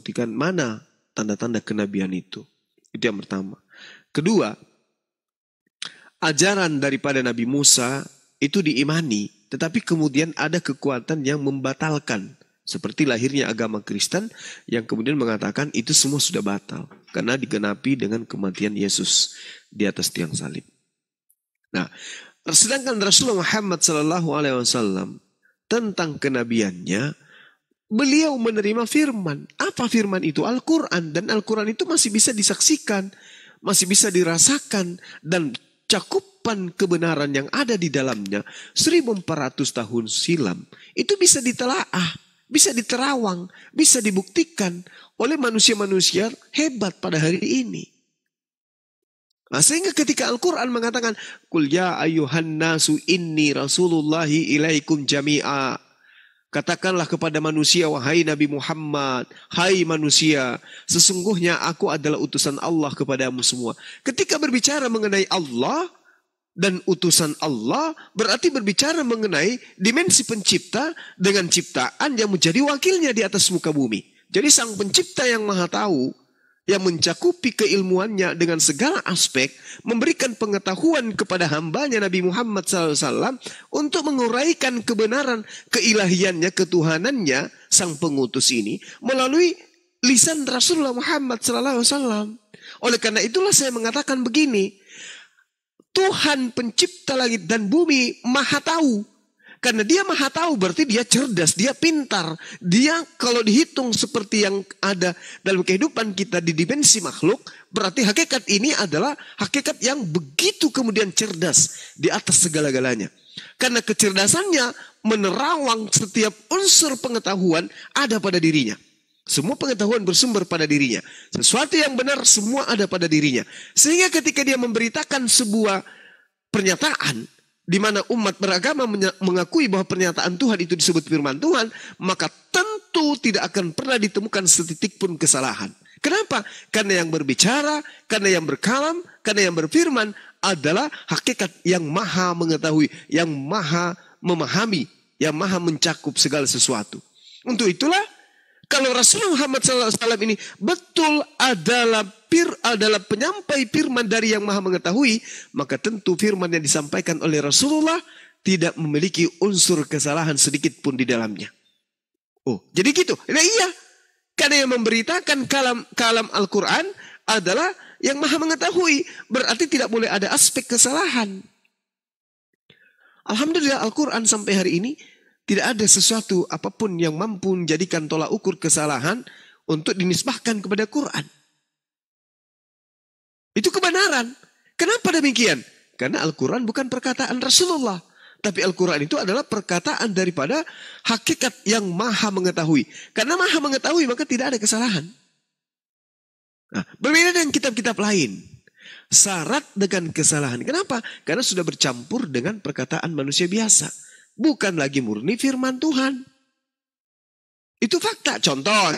membuktikan mana tanda-tanda kenabian itu. Itu yang pertama. Kedua, ajaran daripada Nabi Musa itu diimani, tetapi kemudian ada kekuatan yang membatalkan. Seperti lahirnya agama Kristen yang kemudian mengatakan itu semua sudah batal. Karena digenapi dengan kematian Yesus di atas tiang salib. Nah, sedangkan Rasulullah Muhammad SAW tentang kenabiannya, beliau menerima firman. Apa firman itu? Al-Quran. Dan Al-Quran itu masih bisa disaksikan, masih bisa dirasakan. Dan cakupan kebenaran yang ada di dalamnya 1400 tahun silam itu bisa ditelaah, bisa diterawang, bisa dibuktikan oleh manusia-manusia hebat pada hari ini. Nah, sehingga ketika Al-Quran mengatakan, Qul ya ayyuhan nasu inni rasulullahi ilaikum jami'a. Katakanlah kepada manusia, wahai Nabi Muhammad, hai manusia, sesungguhnya aku adalah utusan Allah kepadamu semua. Ketika berbicara mengenai Allah dan utusan Allah, berarti berbicara mengenai dimensi pencipta dengan ciptaan yang menjadi wakilnya di atas muka bumi. Jadi sang pencipta yang maha tahu, yang mencakupi keilmuannya dengan segala aspek, memberikan pengetahuan kepada hambanya Nabi Muhammad SAW untuk menguraikan kebenaran keilahiannya, ketuhanannya, sang pengutus ini, melalui lisan Rasulullah Muhammad SAW. Oleh karena itulah saya mengatakan begini, Tuhan pencipta langit dan bumi maha tahu. Karena dia maha tahu berarti dia cerdas, dia pintar. Dia kalau dihitung seperti yang ada dalam kehidupan kita di dimensi makhluk, berarti hakikat ini adalah hakikat yang begitu kemudian cerdas di atas segala-galanya. Karena kecerdasannya menerawang setiap unsur pengetahuan ada pada dirinya. Semua pengetahuan bersumber pada dirinya. Sesuatu yang benar semua ada pada dirinya. Sehingga ketika dia memberitakan sebuah pernyataan, di mana umat beragama mengakui bahwa pernyataan Tuhan itu disebut firman Tuhan, maka tentu tidak akan pernah ditemukan setitik pun kesalahan. Kenapa? Karena yang berbicara, karena yang berkalam, karena yang berfirman adalah hakikat yang maha mengetahui, yang maha memahami, yang maha mencakup segala sesuatu. Untuk itulah, kalau Rasulullah Muhammad SAW ini betul adalah penyampai firman dari yang maha mengetahui, maka tentu firman yang disampaikan oleh Rasulullah tidak memiliki unsur kesalahan sedikit pun di dalamnya. Oh, jadi gitu. Nah iya, karena yang memberitakan kalam Al-Quran adalah yang maha mengetahui, berarti tidak boleh ada aspek kesalahan. Alhamdulillah Al-Quran sampai hari ini tidak ada sesuatu apapun yang mampu menjadikan tolak ukur kesalahan untuk dinisbahkan kepada Quran. Itu kebenaran. Kenapa demikian? Karena Al-Quran bukan perkataan Rasulullah. Tapi Al-Quran itu adalah perkataan daripada hakikat yang maha mengetahui. Karena maha mengetahui maka tidak ada kesalahan. Nah, berbeda dengan kitab-kitab lain. Syarat dengan kesalahan. Kenapa? Karena sudah bercampur dengan perkataan manusia biasa. Bukan lagi murni firman Tuhan. Itu fakta. Contoh.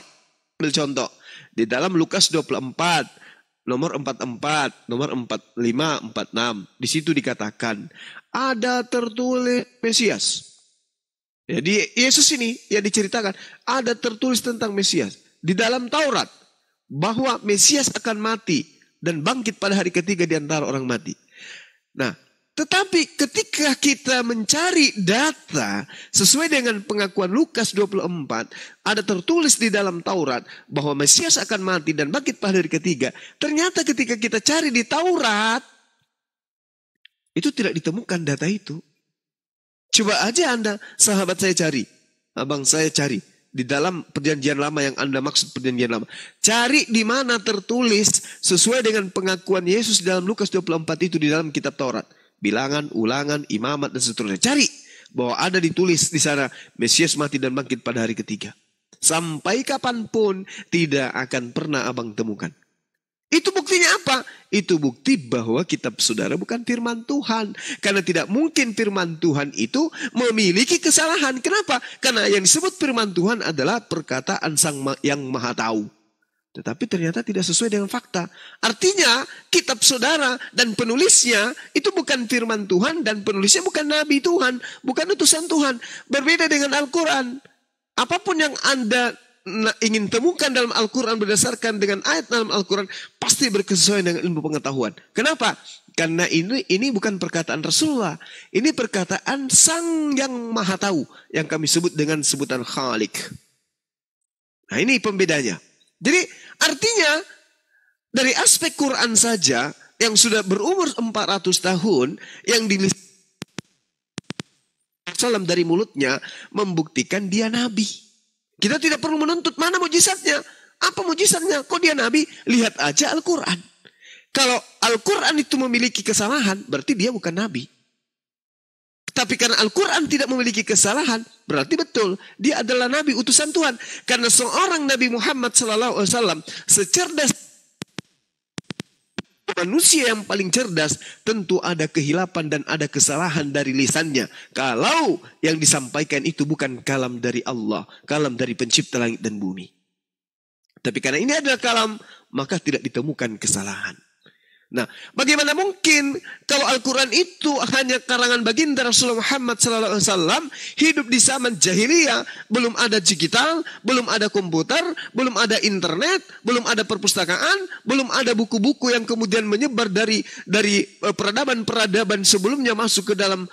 Ambil contoh. Di dalam Lukas 24. Nomor 44. Nomor 45. 46. Di situ dikatakan. Ada tertulis Mesias. Jadi Yesus ini yang diceritakan. Ada tertulis tentang Mesias. Di dalam Taurat. Bahwa Mesias akan mati. Dan bangkit pada hari ketiga di antara orang mati. Nah. Tetapi ketika kita mencari data sesuai dengan pengakuan Lukas 24, ada tertulis di dalam Taurat bahwa Mesias akan mati dan bangkit pada hari ketiga. Ternyata ketika kita cari di Taurat, itu tidak ditemukan data itu. Coba aja Anda, sahabat saya cari, abang saya cari. Di dalam perjanjian lama yang Anda maksud perjanjian lama. Cari di mana tertulis sesuai dengan pengakuan Yesus dalam Lukas 24 itu di dalam kitab Taurat. Bilangan, ulangan, imamat, dan seterusnya. Cari bahwa ada ditulis di sana Mesias mati dan bangkit pada hari ketiga. Sampai kapanpun tidak akan pernah abang temukan. Itu buktinya apa? Itu bukti bahwa kitab saudara bukan firman Tuhan. Karena tidak mungkin firman Tuhan itu memiliki kesalahan. Kenapa? Karena yang disebut firman Tuhan adalah perkataan sang yang maha tahu. Tetapi ternyata tidak sesuai dengan fakta. Artinya kitab saudara dan penulisnya itu bukan firman Tuhan dan penulisnya bukan nabi Tuhan, bukan utusan Tuhan. Berbeda dengan Al-Quran. Apapun yang Anda ingin temukan dalam Al-Quran berdasarkan dengan ayat dalam Al-Quran, pasti berkesesuaian dengan ilmu pengetahuan. Kenapa? Karena ini bukan perkataan Rasulullah. Ini perkataan Sang yang Maha Tahu, yang kami sebut dengan sebutan Khalik. Nah, ini pembedanya. Jadi artinya dari aspek Quran saja yang sudah berumur 400 tahun, yang salam dari mulutnya membuktikan dia nabi. Kita tidak perlu menuntut mana mujizatnya. Apa mujizatnya? Kok dia nabi? Lihat aja Al-Quran. Kalau Al-Quran itu memiliki kesalahan, berarti dia bukan nabi. Tapi karena Al-Quran tidak memiliki kesalahan, berarti betul dia adalah nabi utusan Tuhan. Karena seorang Nabi Muhammad SAW secerdas manusia yang paling cerdas, tentu ada kehilapan dan ada kesalahan dari lisannya. Kalau yang disampaikan itu bukan kalam dari Allah, kalam dari pencipta langit dan bumi. Tapi karena ini adalah kalam, maka tidak ditemukan kesalahan. Nah, bagaimana mungkin kalau Al-Quran itu hanya karangan baginda Rasulullah Muhammad SAW, hidup di zaman jahiliyah, belum ada digital, belum ada komputer, belum ada internet, belum ada perpustakaan, belum ada buku-buku yang kemudian menyebar dari peradaban-peradaban sebelumnya masuk ke dalam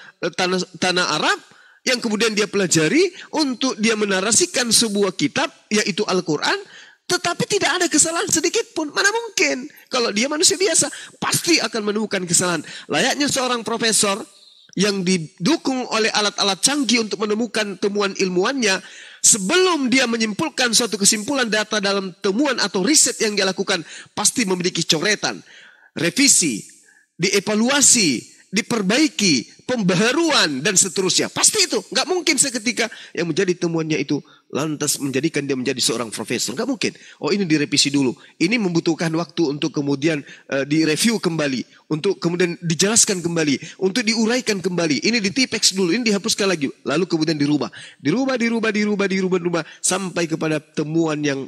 tanah Arab, yang kemudian dia pelajari untuk dia menarasikan sebuah kitab, yaitu Al-Quran. Tetapi tidak ada kesalahan sedikit pun. Mana mungkin? Kalau dia manusia biasa, pasti akan menemukan kesalahan. Layaknya seorang profesor yang didukung oleh alat-alat canggih untuk menemukan temuan ilmuannya, sebelum dia menyimpulkan suatu kesimpulan data dalam temuan atau riset yang dia lakukan, pasti memiliki coretan, revisi, dievaluasi, diperbaiki, pembaharuan, dan seterusnya. Pasti itu. Nggak mungkin seketika yang menjadi temuannya itu lantas menjadikan dia menjadi seorang profesor. Nggak mungkin. Oh, ini direvisi dulu. Ini membutuhkan waktu untuk kemudian direview kembali. Untuk kemudian dijelaskan kembali. Untuk diuraikan kembali. Ini ditipex dulu. Ini dihapuskan lagi. Lalu kemudian dirubah. Dirubah. Sampai kepada temuan yang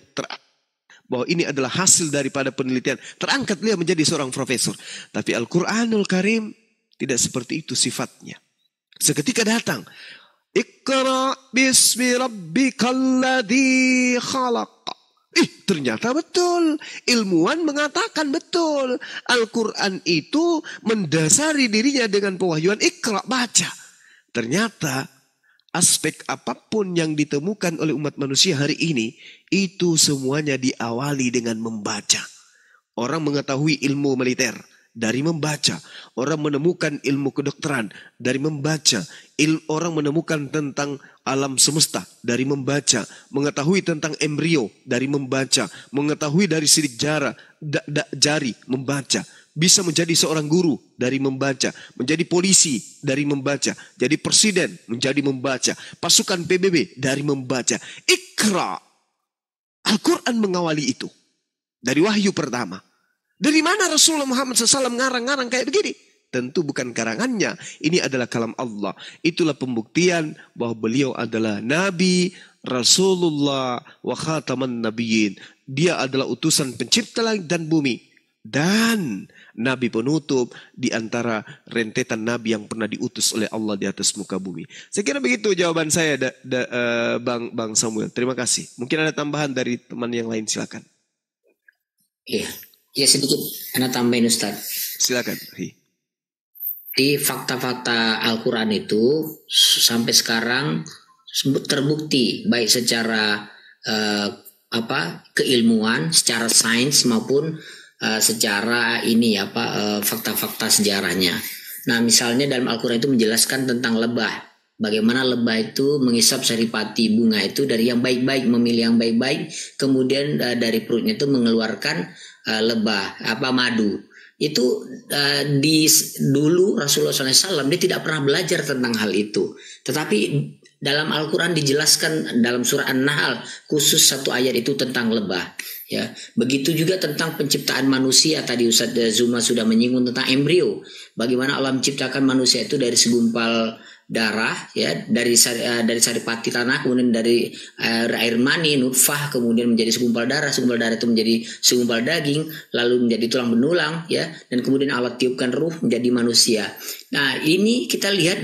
bahwa ini adalah hasil daripada penelitian. Terangkat dia menjadi seorang profesor. Tapi Al-Quranul Karim tidak seperti itu sifatnya. Seketika datang, Iqra bismi rabbikal ladzi khalaq. Ternyata betul. Ilmuwan mengatakan betul. Al-Quran itu mendasari dirinya dengan pewahyuan Iqra, baca. Ternyata aspek apapun yang ditemukan oleh umat manusia hari ini, itu semuanya diawali dengan membaca. Orang mengetahui ilmu militer dari membaca. Orang menemukan ilmu kedokteran dari membaca. Orang menemukan tentang alam semesta dari membaca. Mengetahui tentang embrio dari membaca. Mengetahui dari sidik jari membaca. Bisa menjadi seorang guru dari membaca. Menjadi polisi dari membaca. Jadi presiden menjadi membaca. Pasukan PBB dari membaca. Iqra. Al-Quran mengawali itu. Dari wahyu pertama. Dari mana Rasulullah Muhammad SAW ngarang-ngarang kayak begini? Tentu bukan karangannya. Ini adalah kalam Allah. Itulah pembuktian bahwa beliau adalah Nabi, Rasulullah, wa khataman nabiyyin. Dia adalah utusan pencipta langit dan bumi. Dan Nabi penutup di antara rentetan Nabi yang pernah diutus oleh Allah di atas muka bumi. Saya kira begitu jawaban saya, Bang Samuel. Terima kasih. Mungkin ada tambahan dari teman yang lain, silakan. Iya. Ya sedikit, Anda tambahin Ustaz. Silakan. Di fakta-fakta Al-Quran itu sampai sekarang terbukti baik secara keilmuan, secara sains maupun secara fakta-fakta sejarahnya. Nah, misalnya dalam Al-Quran itu menjelaskan tentang lebah. Bagaimana lebah itu mengisap saripati bunga itu dari yang baik-baik, memilih yang baik-baik, kemudian dari perutnya itu mengeluarkan madu. Itu dulu Rasulullah SAW dia tidak pernah belajar tentang hal itu. Tetapi dalam Al-Quran dijelaskan dalam surah An-Nahl khusus satu ayat itu tentang lebah. Ya, begitu juga tentang penciptaan manusia. Tadi Ustaz Zuma sudah menyinggung tentang embrio. Bagaimana Allah menciptakan manusia itu dari segumpal darah, ya, dari saripati tanah, kemudian dari air mani, nutfah, kemudian menjadi segumpal darah itu menjadi segumpal daging, lalu menjadi tulang benulang, ya, dan kemudian Allah tiupkan ruh menjadi manusia. Nah, ini kita lihat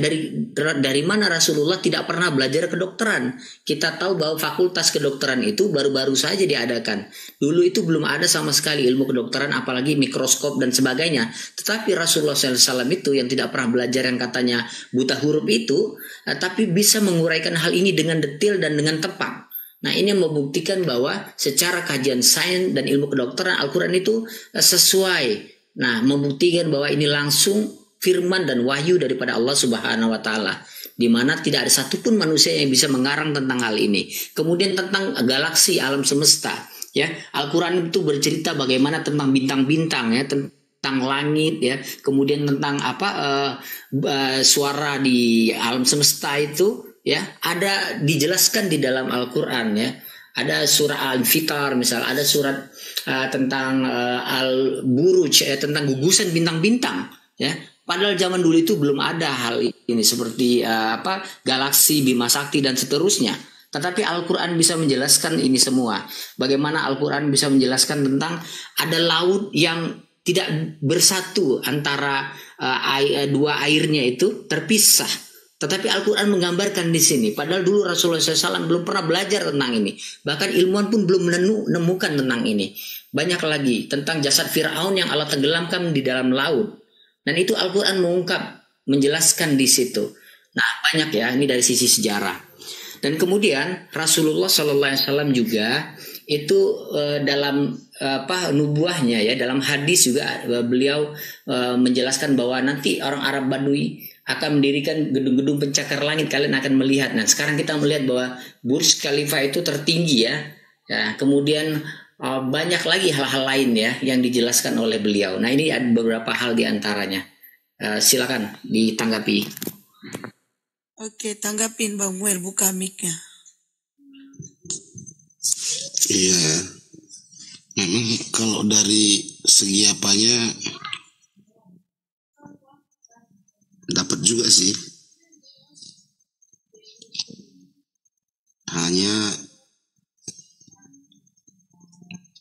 dari mana Rasulullah tidak pernah belajar kedokteran. Kita tahu bahwa fakultas kedokteran itu baru-baru saja diadakan. Dulu itu belum ada sama sekali ilmu kedokteran, apalagi mikroskop dan sebagainya. Tetapi Rasulullah SAW itu yang tidak pernah belajar yang katanya buta huruf itu, tapi bisa menguraikan hal ini dengan detail dan dengan tepat. Nah, ini yang membuktikan bahwa secara kajian sains dan ilmu kedokteran Al-Quran itu sesuai. Nah, membuktikan bahwa ini langsung firman dan wahyu daripada Allah Subhanahu wa taala, di mana tidak ada satupun manusia yang bisa mengarang tentang hal ini. Kemudian tentang galaksi alam semesta, ya. Al-Qur'an itu bercerita bagaimana tentang bintang-bintang, ya, tentang langit, ya. Kemudian tentang suara di alam semesta itu, ya, ada dijelaskan di dalam Al-Qur'an, ya. Ada surah Al-Fitar misalnya, ada surat tentang Al-Buruj, tentang gugusan bintang-bintang, ya. Padahal zaman dulu itu belum ada hal ini seperti galaksi, Bima Sakti dan seterusnya. Tetapi Al-Quran bisa menjelaskan ini semua. Bagaimana Al-Quran bisa menjelaskan tentang ada laut yang tidak bersatu antara dua airnya itu terpisah. Tetapi Al-Quran menggambarkan di sini. Padahal dulu Rasulullah SAW belum pernah belajar tentang ini. Bahkan ilmuwan pun belum menemukan tentang ini. Banyak lagi tentang jasad Fir'aun yang Allah tenggelamkan di dalam laut. Dan itu Al-Quran menjelaskan di situ. Nah, banyak ya, ini dari sisi sejarah. Dan kemudian Rasulullah SAW juga itu dalam nubuahnya, ya, dalam hadis juga beliau menjelaskan bahwa nanti orang Arab Badui akan mendirikan gedung-gedung pencakar langit, kalian akan melihat. Nah, sekarang kita melihat bahwa Burj Khalifa itu tertinggi, ya. Ya, kemudian banyak lagi hal-hal lain, ya, yang dijelaskan oleh beliau. Nah, ini ada beberapa hal di antaranya. Silakan ditanggapi. Oke, tanggapin Bang Muel, buka mic-nya. Iya, memang kalau dari segi apanya dapat juga sih. Hanya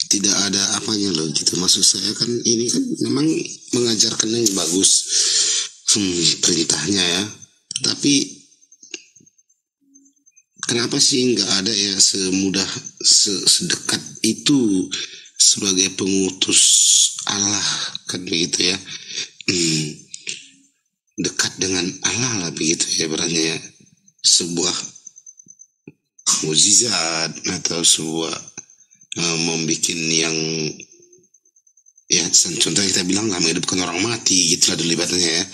tidak ada apanya loh gitu. Maksud saya kan ini kan memang mengajarkan yang bagus perintahnya, ya. Tapi kenapa sih nggak ada ya semudah sedekat itu sebagai pengutus Allah, kan begitu ya. Dekat dengan Allah lah begitu ya, berarti ya. Sebuah mukjizat atau sebuah membuat yang, ya, contohnya kita bilang lah menghidupkan orang mati, gitulah dilibatannya, ya,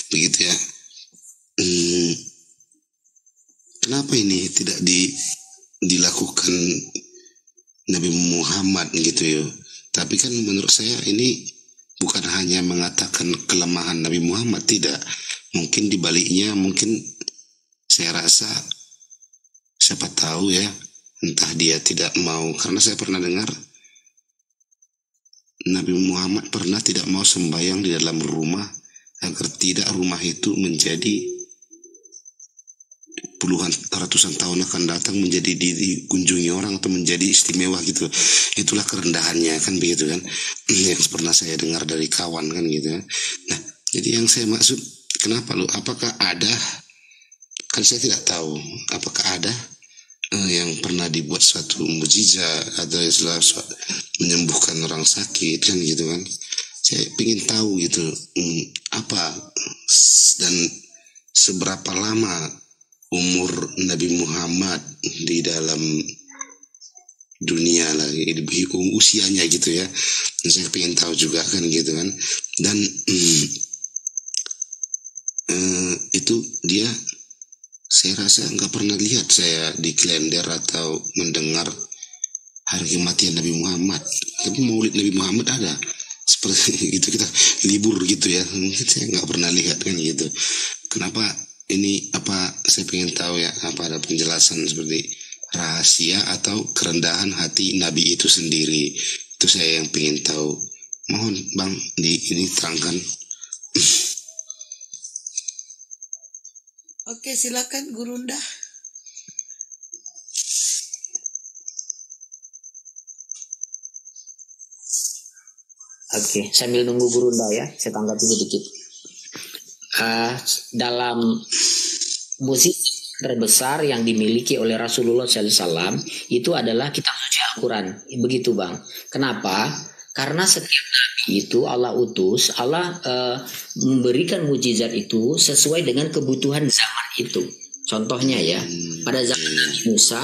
begitu ya. Kenapa ini tidak dilakukan Nabi Muhammad gitu ya? Tapi kan menurut saya ini bukan hanya mengatakan kelemahan Nabi Muhammad, tidak. Mungkin dibaliknya, mungkin saya rasa siapa tahu ya, entah dia tidak mau, karena saya pernah dengar Nabi Muhammad pernah tidak mau sembahyang di dalam rumah agar tidak rumah itu menjadi puluhan ratusan tahun akan datang menjadi dikunjungi orang atau menjadi istimewa gitu. Itulah kerendahannya, kan begitu kan, yang pernah saya dengar dari kawan, kan gitu kan. Nah, jadi yang saya maksud, kenapa apakah ada, kan saya tidak tahu apakah ada yang pernah dibuat suatu mukjizat atau menyembuhkan orang sakit, kan gitu kan. Saya ingin tahu gitu, apa dan seberapa lama umur Nabi Muhammad di dalam dunia lagi, usianya gitu ya. Dan saya ingin tahu juga, kan gitu kan. Dan itu dia, saya rasa nggak pernah lihat saya di kalender atau mendengar hari kematian Nabi Muhammad. Tapi Maulid Nabi Muhammad ada, seperti itu kita libur gitu ya. Mungkin saya nggak pernah lihat, kan gitu. Kenapa ini? Apa saya pengen tahu ya, apa ada penjelasan seperti rahasia atau kerendahan hati Nabi itu sendiri? Itu saya yang pengen tahu. Mohon Bang ini terangkan. Oke, silakan Gurunda. Oke, sambil nunggu Gurunda ya, saya tanggapi sedikit. Dalam musik terbesar yang dimiliki oleh Rasulullah SAW itu adalah kitab suci Al-Quran. Begitu Bang. Kenapa? Karena setiap nabi itu Allah utus, Allah memberikan mujizat itu sesuai dengan kebutuhan zaman itu. Contohnya ya, pada zaman Nabi Musa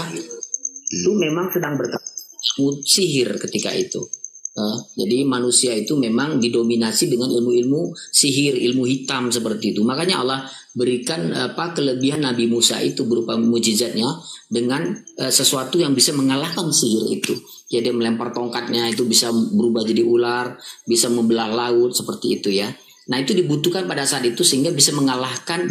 itu memang sedang berkembang sihir ketika itu. Jadi manusia itu memang didominasi dengan ilmu-ilmu sihir, ilmu hitam seperti itu. Makanya Allah berikan kelebihan Nabi Musa itu berupa mujizatnya dengan sesuatu yang bisa mengalahkan sihir itu. Jadi melempar tongkatnya itu bisa berubah jadi ular, bisa membelah laut seperti itu ya. Nah itu dibutuhkan pada saat itu sehingga bisa mengalahkan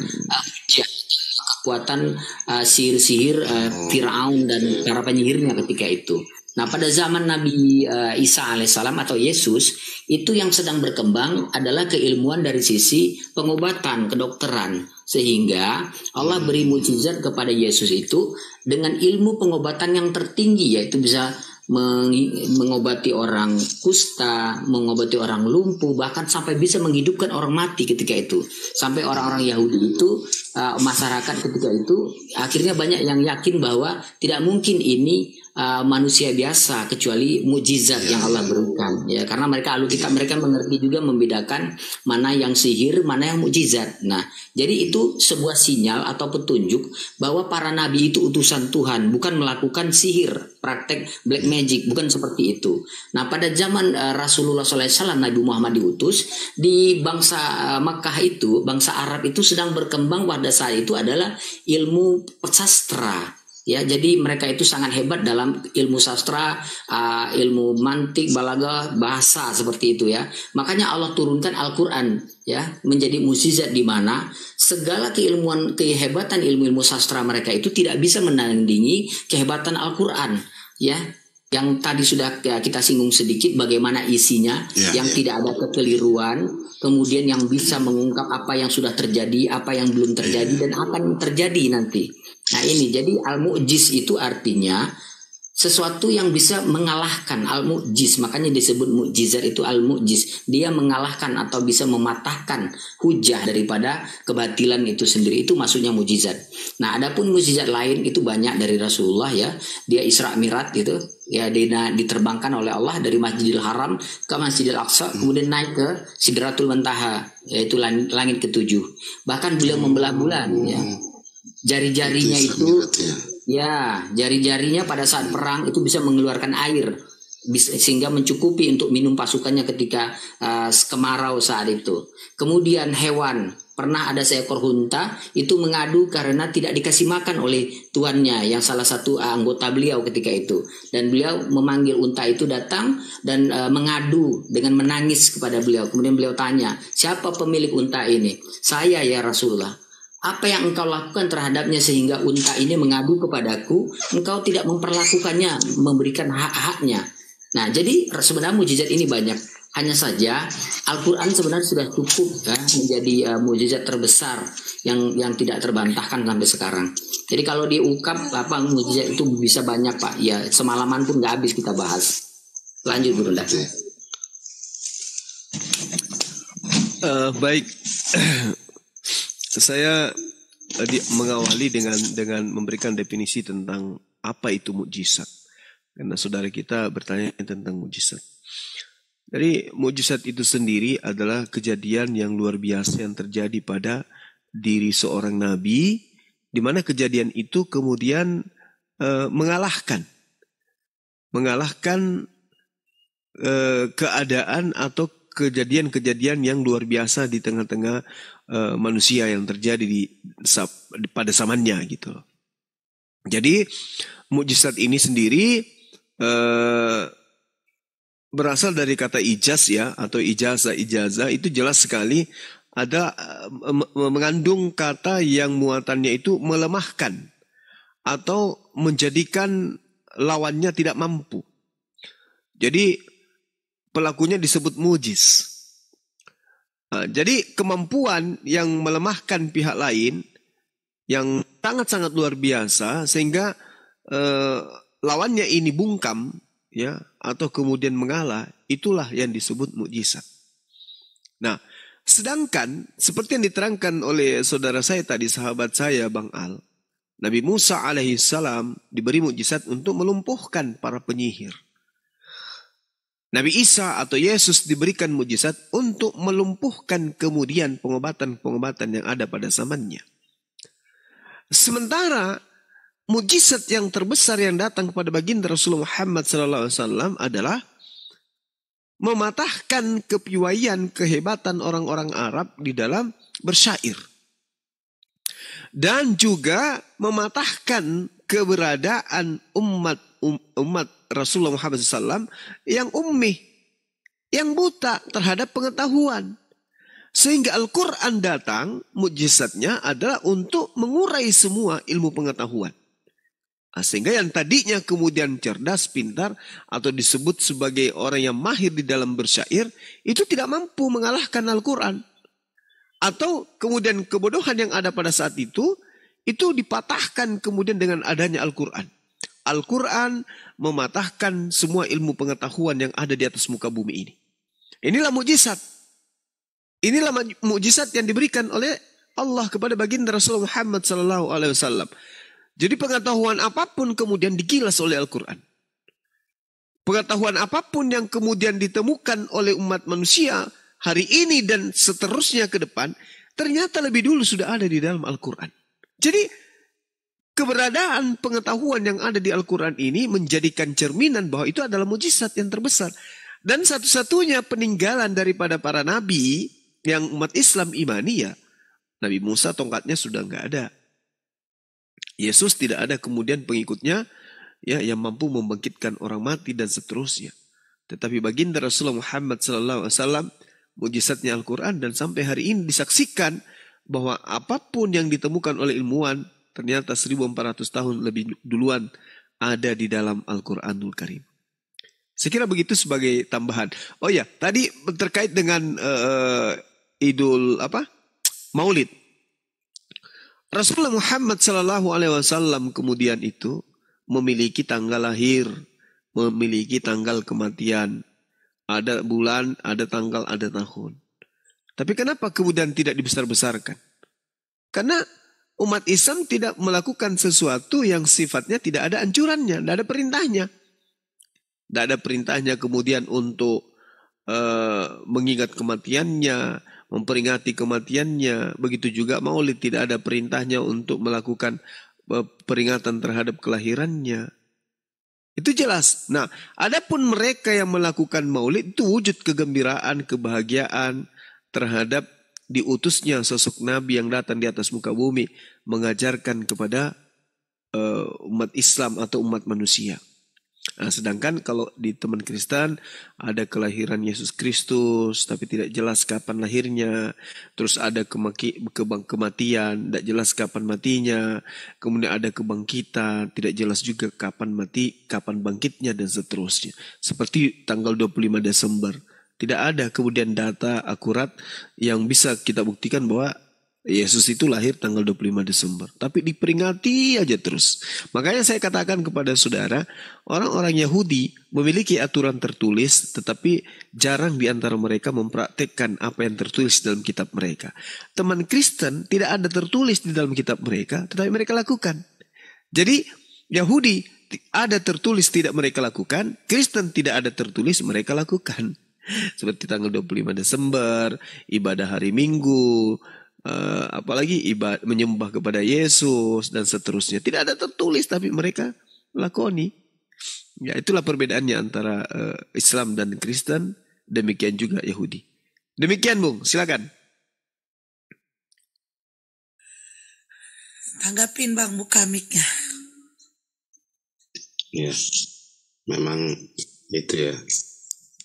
kekuatan sihir-sihir Fir'aun dan para penyihirnya ketika itu. Nah pada zaman Nabi Isa alaihissalam atau Yesus itu yang sedang berkembang adalah keilmuan dari sisi pengobatan, kedokteran. Sehingga Allah beri mukjizat kepada Yesus itu dengan ilmu pengobatan yang tertinggi, yaitu bisa mengobati orang kusta, mengobati orang lumpuh, bahkan sampai bisa menghidupkan orang mati ketika itu. Sampai orang-orang Yahudi itu, masyarakat ketika itu akhirnya banyak yang yakin bahwa tidak mungkin ini manusia biasa kecuali mukjizat yang Allah berikan ya, karena mereka ahli kitab, mereka mengerti juga membedakan mana yang sihir, mana yang mukjizat. Nah, jadi itu sebuah sinyal atau petunjuk bahwa para nabi itu utusan Tuhan, bukan melakukan sihir, praktek black magic, bukan seperti itu. Nah, pada zaman Rasulullah SAW Nabi Muhammad diutus di bangsa Makkah itu, bangsa Arab itu sedang berkembang pada saat itu adalah ilmu sastra. Ya, jadi mereka itu sangat hebat dalam ilmu sastra, ilmu mantik, balaghah, bahasa seperti itu ya. Makanya Allah turunkan Al-Quran ya menjadi mukjizat di mana segala keilmuan, kehebatan ilmu-ilmu sastra mereka itu tidak bisa menandingi kehebatan Al-Quran ya. Yang tadi sudah kita singgung sedikit bagaimana isinya yang tidak ada kekeliruan, kemudian yang bisa mengungkap apa yang sudah terjadi, apa yang belum terjadi dan akan terjadi nanti. Nah ini jadi al-mu'jiz itu artinya sesuatu yang bisa mengalahkan, al-mu'jiz, makanya disebut mukjizat itu al-mu'jiz. Dia mengalahkan atau bisa mematahkan hujah daripada kebatilan itu sendiri, itu maksudnya mukjizat. Nah adapun mukjizat lain itu banyak dari Rasulullah ya. Dia Isra Mi'raj gitu ya, dia diterbangkan oleh Allah dari Masjidil Haram ke Masjidil Aqsa, kemudian naik ke Sidratul Muntaha, yaitu langit ketujuh. Bahkan beliau membelah bulan ya. Jari-jarinya itu ya, jari-jarinya pada saat perang itu bisa mengeluarkan air sehingga mencukupi untuk minum pasukannya ketika kemarau saat itu. Kemudian hewan, pernah ada seekor unta itu mengadu karena tidak dikasih makan oleh tuannya yang salah satu anggota beliau ketika itu, dan beliau memanggil unta itu datang dan mengadu dengan menangis kepada beliau. Kemudian beliau tanya, siapa pemilik unta ini? Saya ya Rasulullah. Apa yang engkau lakukan terhadapnya sehingga unta ini mengadu kepadaku? Engkau tidak memperlakukannya, memberikan hak-haknya. Nah, jadi sebenarnya mukjizat ini banyak. Hanya saja Al-Quran sebenarnya sudah cukup ya, menjadi mukjizat terbesar yang tidak terbantahkan sampai sekarang. Jadi kalau diungkap mukjizat itu bisa banyak Pak. Ya semalaman pun nggak habis kita bahas. Lanjut Bunda. Baik. Saya mengawali dengan memberikan definisi tentang apa itu mukjizat. Karena saudara kita bertanya tentang mukjizat. Jadi mukjizat itu sendiri adalah kejadian yang luar biasa yang terjadi pada diri seorang nabi, di mana kejadian itu kemudian mengalahkan keadaan atau kejadian-kejadian yang luar biasa di tengah-tengah manusia yang terjadi pada zamannya gitu. Jadi mukjizat ini sendiri berasal dari kata ijaz ya, atau ijazah itu jelas sekali ada mengandung kata yang muatannya itu melemahkan atau menjadikan lawannya tidak mampu. Jadi pelakunya disebut mujiz. Jadi kemampuan yang melemahkan pihak lain yang sangat-sangat luar biasa sehingga lawannya ini bungkam, ya, atau kemudian mengalah, itulah yang disebut mukjizat. Nah, sedangkan seperti yang diterangkan oleh saudara saya tadi, sahabat saya Bang Al, Nabi Musa alaihissalam diberi mukjizat untuk melumpuhkan para penyihir. Nabi Isa atau Yesus diberikan mukjizat untuk melumpuhkan kemudian pengobatan-pengobatan yang ada pada zamannya. Sementara mukjizat yang terbesar yang datang kepada baginda Rasulullah Muhammad SAW adalah mematahkan kepiawaian kehebatan orang-orang Arab di dalam bersyair. Dan juga mematahkan keberadaan umat Rasulullah Muhammad SAW yang ummi, yang buta terhadap pengetahuan. Sehingga Al-Quran datang, mukjizatnya adalah untuk mengurai semua ilmu pengetahuan. Sehingga yang tadinya kemudian cerdas, pintar, atau disebut sebagai orang yang mahir di dalam bersyair, itu tidak mampu mengalahkan Al-Quran. Atau kemudian kebodohan yang ada pada saat itu dipatahkan kemudian dengan adanya Al-Quran. Al-Quran mematahkan semua ilmu pengetahuan yang ada di atas muka bumi ini. Inilah mukjizat. Inilah mukjizat yang diberikan oleh Allah kepada baginda Rasulullah Muhammad SAW. Jadi pengetahuan apapun kemudian digilas oleh Al-Quran. Pengetahuan apapun yang kemudian ditemukan oleh umat manusia hari ini dan seterusnya ke depan, ternyata lebih dulu sudah ada di dalam Al-Quran. Jadi keberadaan pengetahuan yang ada di Al-Quran ini menjadikan cerminan bahwa itu adalah mukjizat yang terbesar. Dan satu-satunya peninggalan daripada para nabi yang umat Islam imani, ya Nabi Musa tongkatnya sudah nggak ada. Yesus tidak ada kemudian pengikutnya, ya, yang mampu membangkitkan orang mati dan seterusnya. Tetapi baginda Rasulullah Muhammad SAW, mukjizatnya Al-Quran, dan sampai hari ini disaksikan bahwa apapun yang ditemukan oleh ilmuwan ternyata 1400 tahun lebih duluan ada di dalam Al-Quranul Karim. Saya kira begitu sebagai tambahan. Oh ya, tadi terkait dengan Idul Maulid. Rasulullah Muhammad SAW kemudian itu memiliki tanggal lahir, memiliki tanggal kematian. Ada bulan, ada tanggal, ada tahun. Tapi kenapa kemudian tidak dibesar-besarkan? Karena umat Islam tidak melakukan sesuatu yang sifatnya tidak ada anjurannya, tidak ada perintahnya. Tidak ada perintahnya kemudian untuk mengingat kematiannya, memperingati kematiannya. Begitu juga Maulid, tidak ada perintahnya untuk melakukan peringatan terhadap kelahirannya. Itu jelas. Nah, adapun mereka yang melakukan Maulid itu wujud kegembiraan, kebahagiaan terhadap diutusnya sosok Nabi yang datang di atas muka bumi mengajarkan kepada umat Islam atau umat manusia. Nah, sedangkan kalau di teman Kristen ada kelahiran Yesus Kristus tapi tidak jelas kapan lahirnya, terus ada kematian, tidak jelas kapan matinya, kemudian ada kebangkitan, tidak jelas juga kapan mati, kapan bangkitnya dan seterusnya. Seperti tanggal 25 Desember. Tidak ada kemudian data akurat yang bisa kita buktikan bahwa Yesus itu lahir tanggal 25 Desember. Tapi diperingati aja terus. Makanya saya katakan kepada saudara, orang-orang Yahudi memiliki aturan tertulis, tetapi jarang di antara mereka mempraktekkan apa yang tertulis dalam kitab mereka. Teman Kristen tidak ada tertulis di dalam kitab mereka, tetapi mereka lakukan. Jadi Yahudi ada tertulis tidak mereka lakukan, Kristen tidak ada tertulis mereka lakukan. Seperti tanggal 25 Desember, ibadah hari Minggu, apalagi ibadah menyembah kepada Yesus dan seterusnya. Tidak ada tertulis tapi mereka lakoni. Ya, itulah perbedaannya antara Islam dan Kristen, demikian juga Yahudi. Demikian Bung, silakan. Tanggapin Bang, buka mic-nya. Ya, memang itu ya.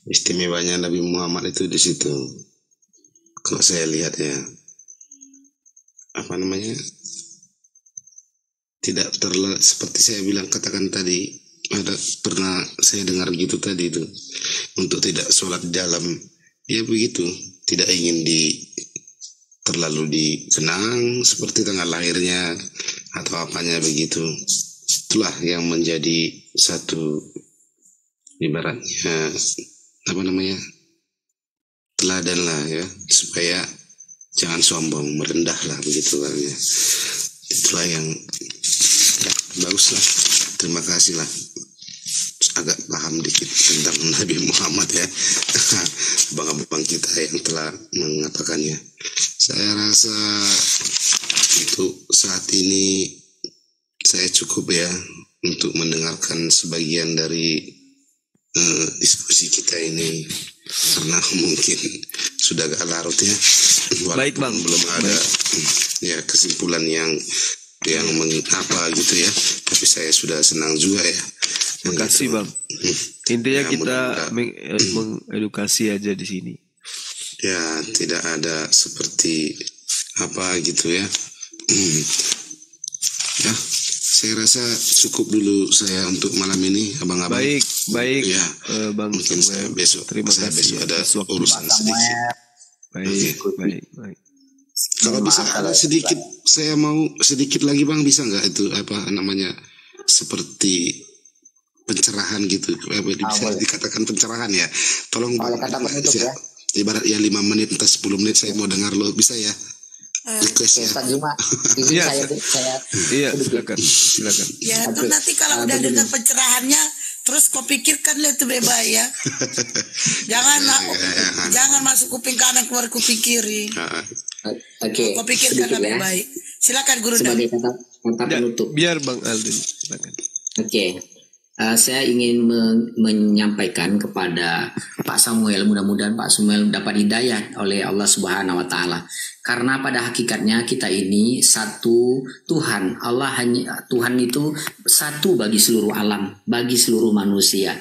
Istimewanya Nabi Muhammad itu di situ. Kalau saya lihat ya, tidak seperti saya bilang katakan tadi, ada pernah saya dengar gitu tadi itu, untuk tidak sholat di dalam, ya begitu, tidak ingin terlalu dikenang seperti tanggal lahirnya atau apanya begitu. Itulah yang menjadi satu ibaratnya teladan lah ya, supaya jangan sombong, merendah lah begitu kan ya. Itulah yang ya, bagus lah. Terima kasih lah, agak paham dikit tentang Nabi Muhammad ya. Abang-abang kita yang telah mengatakannya. Saya rasa untuk saat ini saya cukup ya untuk mendengarkan sebagian dari diskusi kita ini, karena mungkin sudah agak larut ya. Baik Bang, belum ada ya kesimpulan yang mengapa gitu ya. Tapi saya sudah senang juga ya. Terima kasih Bang. Intinya ya, kita mengedukasi aja di sini. Ya, tidak ada seperti apa gitu ya. Ya, saya rasa cukup dulu saya untuk malam ini, abang-abang. Baik. Ya, Bang. Mungkin saya besok. Terima kasih. Besok ada urusan sedikit. Baik. Kalau bisa ada sedikit, saya mau sedikit lagi Bang, bisa nggak itu apa namanya, seperti pencerahan gitu, bisa dikatakan pencerahan ya. Tolong Bang, ya. Ibarat ya 5 menit entah 10 menit saya mau dengar lo, bisa ya? Request ya. Iya, silakan. Ya, itu nanti kalau udah dengar pencerahannya, terus kau pikirkan lah itu bebas ya. Jangan masuk kuping kanan keluar kuping kiri. Oke. Kau pikirkan lebih baik. Silakan Guru. Sebagai kata penutup. Biar Bang Aldin, silakan. Oke. Saya ingin menyampaikan kepada Pak Samuel, mudah-mudahan Pak Samuel dapat hidayah oleh Allah Subhanahu wa taala. Karena pada hakikatnya kita ini satu Tuhan. Tuhan itu satu bagi seluruh alam, bagi seluruh manusia.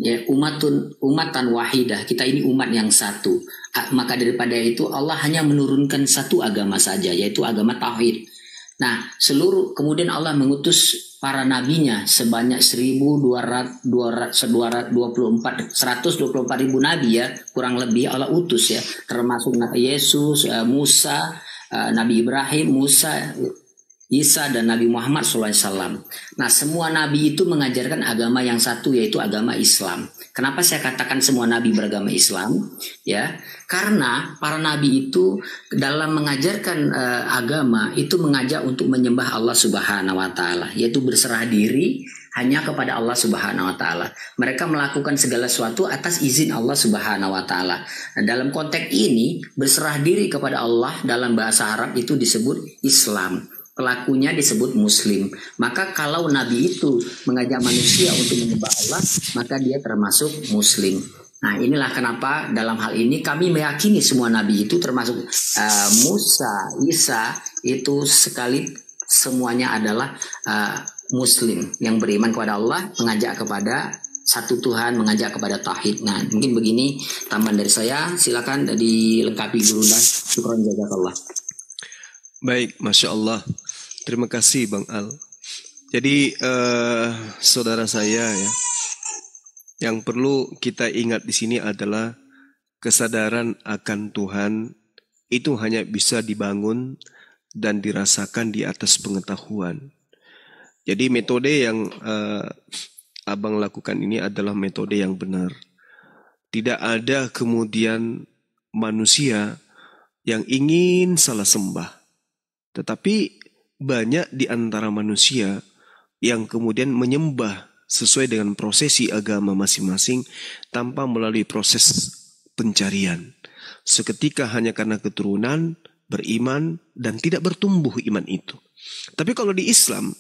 Ya, umatan wahidah, kita ini umat yang satu. Maka daripada itu Allah hanya menurunkan satu agama saja, yaitu agama tauhid. Nah, kemudian Allah mengutus para nabinya sebanyak 124 ribu nabi ya, kurang lebih Allah utus ya, termasuk Nabi Yesus, Musa, Nabi Ibrahim, Musa, Isa, dan Nabi Muhammad SAW. Nah, semua nabi itu mengajarkan agama yang satu, yaitu agama Islam. Kenapa saya katakan semua nabi beragama Islam? Ya, karena para nabi itu dalam mengajarkan agama itu mengajak untuk menyembah Allah Subhanahu wa taala, yaitu berserah diri hanya kepada Allah Subhanahu wa taala. Mereka melakukan segala sesuatu atas izin Allah Subhanahu wa taala. Nah, dalam konteks ini berserah diri kepada Allah dalam bahasa Arab itu disebut Islam. Pelakunya disebut Muslim. Maka kalau Nabi itu mengajak manusia untuk menyembah Allah, maka dia termasuk Muslim. Nah, inilah kenapa dalam hal ini kami meyakini semua Nabi itu termasuk Musa, Isa itu sekali semuanya adalah Muslim yang beriman kepada Allah, mengajak kepada satu Tuhan, mengajak kepada tauhid. Nah, mungkin begini tambahan dari saya. Silakan dilengkapi Guru dan syukron jazakallah. Baik, Masya Allah. Terima kasih Bang Al. Jadi saudara saya ya, yang perlu kita ingat di sini adalah kesadaran akan Tuhan itu hanya bisa dibangun dan dirasakan di atas pengetahuan. Jadi metode yang Abang lakukan ini adalah metode yang benar. Tidak ada kemudian manusia yang ingin salah sembah. Tetapi banyak di antara manusia yang kemudian menyembah sesuai dengan prosesi agama masing-masing tanpa melalui proses pencarian. Seketika hanya karena keturunan, beriman, dan tidak bertumbuh iman itu. Tapi kalau di Islam,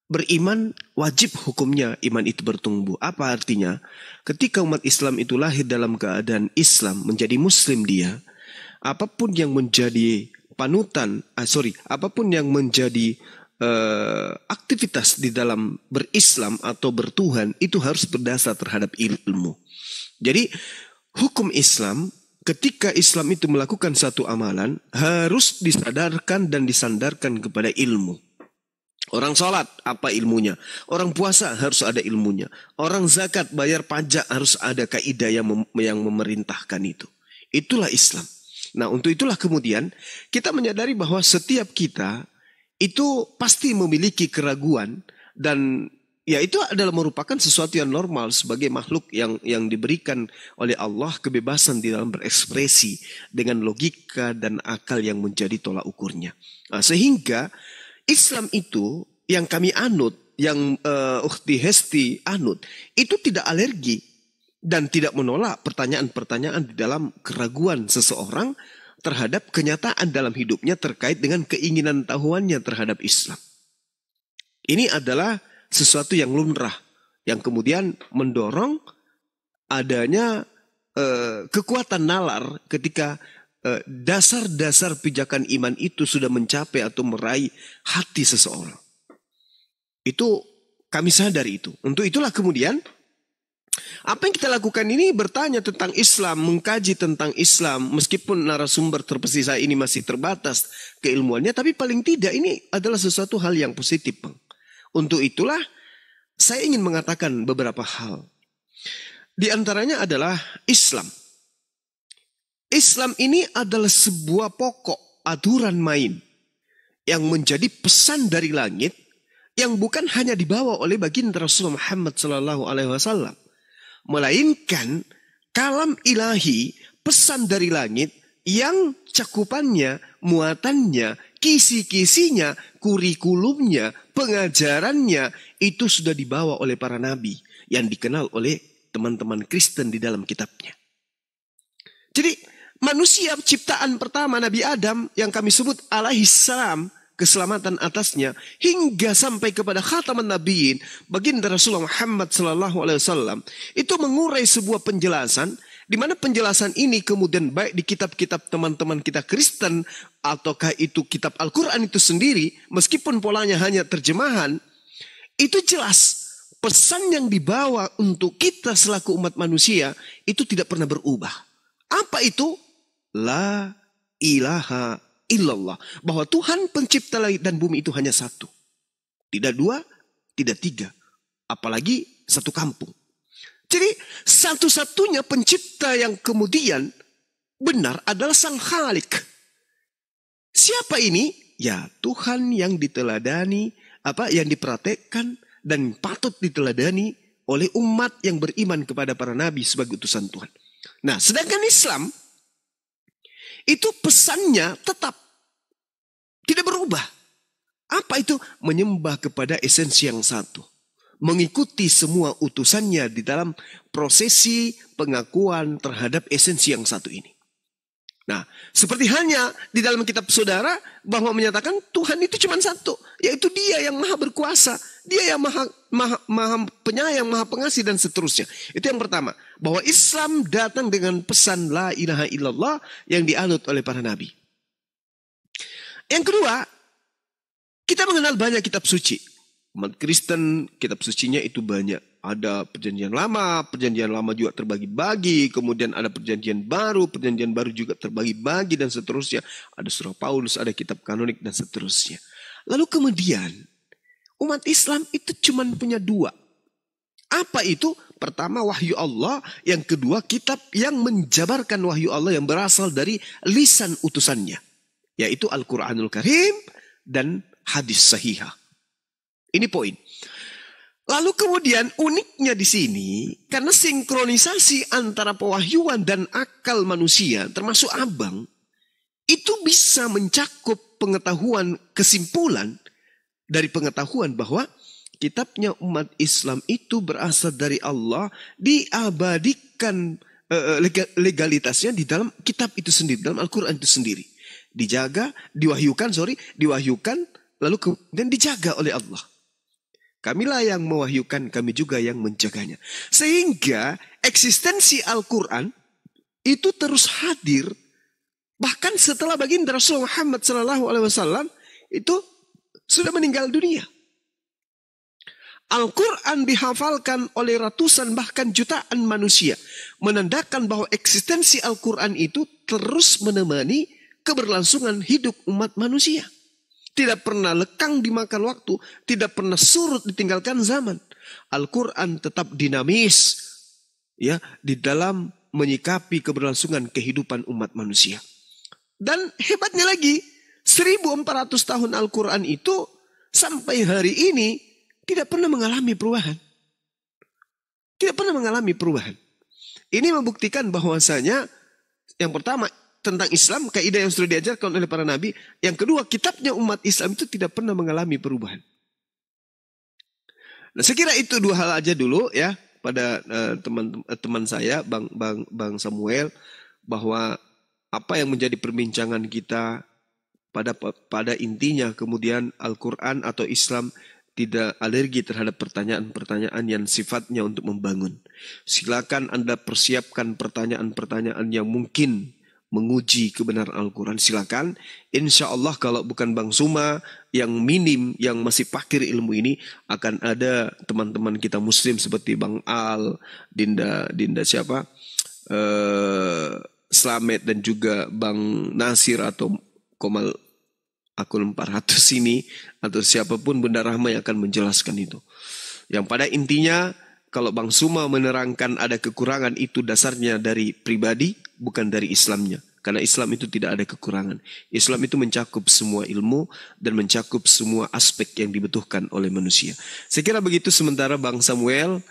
beriman wajib hukumnya iman itu bertumbuh. Apa artinya? Ketika umat Islam itu lahir dalam keadaan Islam, menjadi Muslim dia, apapun yang menjadi apapun yang menjadi aktivitas di dalam berislam atau bertuhan itu harus berdasar terhadap ilmu. Jadi hukum Islam ketika Islam itu melakukan satu amalan harus disadarkan dan disandarkan kepada ilmu. Orang sholat, apa ilmunya? Orang puasa harus ada ilmunya. Orang zakat, bayar pajak harus ada kaidah yang memerintahkan itu. Itulah Islam. Nah, untuk itulah kemudian kita menyadari bahwa setiap kita itu pasti memiliki keraguan, dan ya itu adalah merupakan sesuatu yang normal sebagai makhluk yang diberikan oleh Allah kebebasan di dalam berekspresi dengan logika dan akal yang menjadi tolak ukurnya. Nah, sehingga Islam itu yang kami anut, yang Ukhti Hesti anut, itu tidak alergi dan tidak menolak pertanyaan-pertanyaan di dalam keraguan seseorang terhadap kenyataan dalam hidupnya terkait dengan keinginan tahuannya terhadap Islam. Ini adalah sesuatu yang lumrah, yang kemudian mendorong adanya kekuatan nalar ketika dasar-dasar pijakan iman itu sudah mencapai atau meraih hati seseorang. Itu kami sadari itu. Untuk itulah kemudian apa yang kita lakukan ini bertanya tentang Islam, mengkaji tentang Islam, meskipun narasumber terpesi saya ini masih terbatas keilmuannya, tapi paling tidak ini adalah sesuatu hal yang positif, Bang. Untuk itulah saya ingin mengatakan beberapa hal. Di antaranya adalah Islam. Islam ini adalah sebuah pokok aturan main yang menjadi pesan dari langit yang bukan hanya dibawa oleh baginda Rasulullah Muhammad SAW, melainkan kalam ilahi, pesan dari langit yang cakupannya, muatannya, kisi-kisinya, kurikulumnya, pengajarannya itu sudah dibawa oleh para nabi yang dikenal oleh teman-teman Kristen di dalam kitabnya. Jadi manusia ciptaan pertama Nabi Adam yang kami sebut alaihissalam, keselamatan atasnya, hingga sampai kepada khataman nabiyyin baginda Rasulullah Muhammad SAW, itu mengurai sebuah penjelasan di mana penjelasan ini kemudian baik di kitab-kitab teman-teman kita Kristen ataukah itu kitab Al-Quran itu sendiri, meskipun polanya hanya terjemahan, itu jelas pesan yang dibawa untuk kita selaku umat manusia itu tidak pernah berubah. Apa itu? La ilaha illallah. Bahwa Tuhan pencipta langit dan bumi itu hanya satu. Tidak dua, tidak tiga. Apalagi satu kampung. Jadi satu-satunya pencipta yang kemudian benar adalah Sang Khalik. Siapa ini? Ya Tuhan yang diteladani, yang dipraktekkan dan patut diteladani oleh umat yang beriman kepada para nabi sebagai utusan Tuhan. Nah, sedangkan Islam itu pesannya tetap tidak berubah. Apa itu? Menyembah kepada esensi yang satu. Mengikuti semua utusannya di dalam prosesi pengakuan terhadap esensi yang satu ini. Nah, seperti halnya di dalam kitab saudara bahwa menyatakan Tuhan itu cuma satu, yaitu Dia yang maha berkuasa, Dia yang maha penyayang, maha pengasih dan seterusnya. Itu yang pertama, bahwa Islam datang dengan pesan la ilaha illallah yang dianut oleh para nabi. Yang kedua, kita mengenal banyak kitab suci. Umat Kristen kitab sucinya itu banyak. Ada perjanjian lama juga terbagi-bagi, kemudian ada perjanjian baru juga terbagi-bagi dan seterusnya. Ada surah Paulus, ada kitab kanonik dan seterusnya. Lalu kemudian umat Islam itu cuma punya dua. Apa itu? Pertama wahyu Allah, yang kedua kitab yang menjabarkan wahyu Allah yang berasal dari lisan utusannya, yaitu Al-Quranul Karim dan hadis sahihah. Ini poin. Lalu kemudian uniknya di sini, karena sinkronisasi antara pewahyuan dan akal manusia, termasuk abang, itu bisa mencakup pengetahuan kesimpulan dari pengetahuan bahwa kitabnya umat Islam itu berasal dari Allah, diabadikan legalitasnya di dalam kitab itu sendiri, dalam Al-Quran itu sendiri. Diwahyukan, lalu kemudian dijaga oleh Allah. Kamilah yang mewahyukan, kami juga yang menjaganya. Sehingga eksistensi Al-Quran itu terus hadir bahkan setelah baginda Rasulullah Muhammad SAW itu sudah meninggal dunia. Al-Quran dihafalkan oleh ratusan bahkan jutaan manusia, menandakan bahwa eksistensi Al-Quran itu terus menemani keberlangsungan hidup umat manusia. Tidak pernah lekang dimakan waktu, tidak pernah surut ditinggalkan zaman. Al-Quran tetap dinamis ya di dalam menyikapi keberlangsungan kehidupan umat manusia. Dan hebatnya lagi, 1400 tahun Al-Quran itu sampai hari ini tidak pernah mengalami perubahan. Tidak pernah mengalami perubahan. Ini membuktikan bahwasanya yang pertama tentang Islam, kaidah yang sudah diajarkan oleh para nabi. Yang kedua, kitabnya umat Islam itu tidak pernah mengalami perubahan. Nah, saya kira itu dua hal aja dulu ya pada teman saya Bang Samuel, bahwa apa yang menjadi perbincangan kita pada intinya kemudian Al-Quran atau Islam tidak alergi terhadap pertanyaan-pertanyaan yang sifatnya untuk membangun. Silakan Anda persiapkan pertanyaan-pertanyaan yang mungkin menguji kebenaran Al-Quran, silakan. Insya Allah kalau bukan Bang Suma yang minim, yang masih fakir ilmu ini, akan ada teman-teman kita Muslim seperti Bang Al, Dinda siapa, Slamet, dan juga Bang Nasir atau Komal akun 400 ini, atau siapapun Bunda Rahma yang akan menjelaskan itu. Yang pada intinya, kalau Bang Suma menerangkan ada kekurangan, itu dasarnya dari pribadi, bukan dari Islamnya. Karena Islam itu tidak ada kekurangan. Islam itu mencakup semua ilmu dan mencakup semua aspek yang dibutuhkan oleh manusia. Saya kira begitu sementara Bang Samuel.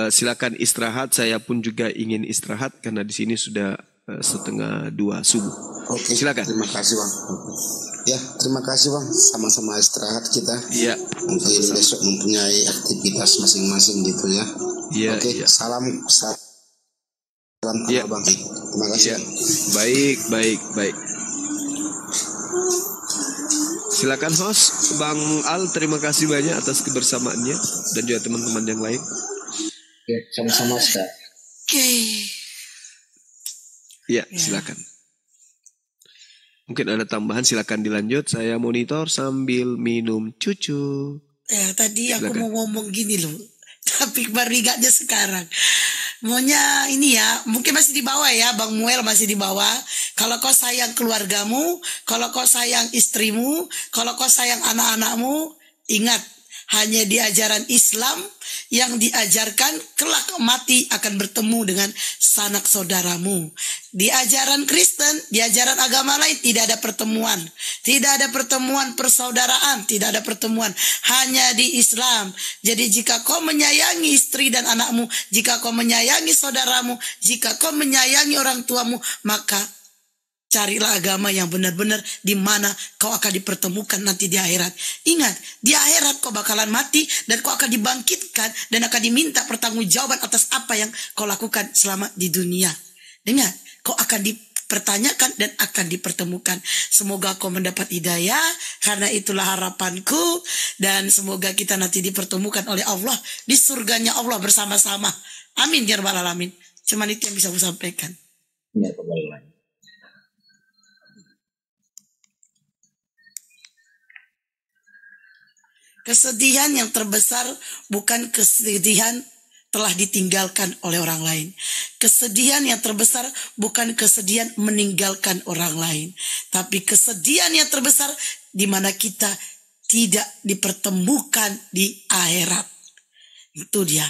Silakan istirahat. Saya pun juga ingin istirahat karena di sini sudah 1:30 subuh. Oke, silakan. Terima kasih Bang. Ya, terima kasih Bang. Sama-sama istirahat kita. Iya. Mungkin besok mempunyai aktivitas masing-masing gitu ya. Iya. Oke, iya. Salam Ya. Bang. Terima kasih. Ya. Baik. Silakan host Bang Al, terima kasih banyak atas kebersamaannya dan juga teman-teman yang lain. Ya, sama-sama Ustaz. Oke. Ya, silakan. Mungkin ada tambahan, silakan dilanjut. Saya monitor sambil minum cucu. Ya, tadi aku Silakan. mau ngomong gini loh. Tapi baru ingatnya sekarang. Maunya ini ya, mungkin masih di bawah ya, Bang Muel masih di bawah. Kalau kau sayang keluargamu, kalau kau sayang istrimu, kalau kau sayang anak-anakmu, ingat, hanya di ajaran Islam yang diajarkan kelak mati akan bertemu dengan sanak saudaramu. Di ajaran Kristen, di ajaran agama lain tidak ada pertemuan. Tidak ada pertemuan persaudaraan, tidak ada pertemuan. Hanya di Islam. Jadi jika kau menyayangi istri dan anakmu, jika kau menyayangi saudaramu, jika kau menyayangi orang tuamu, maka carilah agama yang benar-benar di mana kau akan dipertemukan nanti di akhirat. Ingat, di akhirat kau bakalan mati dan kau akan dibangkitkan dan akan diminta pertanggungjawaban atas apa yang kau lakukan selama di dunia. Dengar, kau akan dipertanyakan dan akan dipertemukan. Semoga kau mendapat hidayah, karena itulah harapanku, dan semoga kita nanti dipertemukan oleh Allah di surganya Allah bersama-sama. Amin ya rabbal alamin. Cuman itu yang bisa aku sampaikan. Ya, kembali. Kesedihan yang terbesar bukan kesedihan telah ditinggalkan oleh orang lain. Kesedihan yang terbesar bukan kesedihan meninggalkan orang lain. Tapi kesedihan yang terbesar di mana kita tidak dipertemukan di akhirat. Itu dia.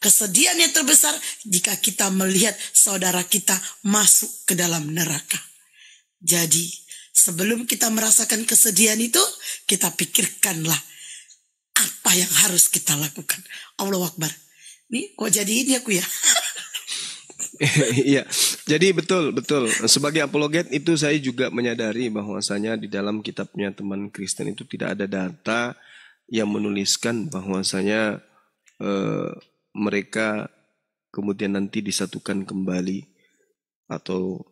Kesedihan yang terbesar jika kita melihat saudara kita masuk ke dalam neraka. Jadi sebelum kita merasakan kesedihan itu, kita pikirkanlah apa yang harus kita lakukan. Allahu Akbar. Nih kok jadi ini aku ya. Iya, jadi betul. Sebagai apologet itu saya juga menyadari bahwasanya di dalam kitabnya teman Kristen itu tidak ada data yang menuliskan bahwasanya mereka kemudian nanti disatukan kembali, atau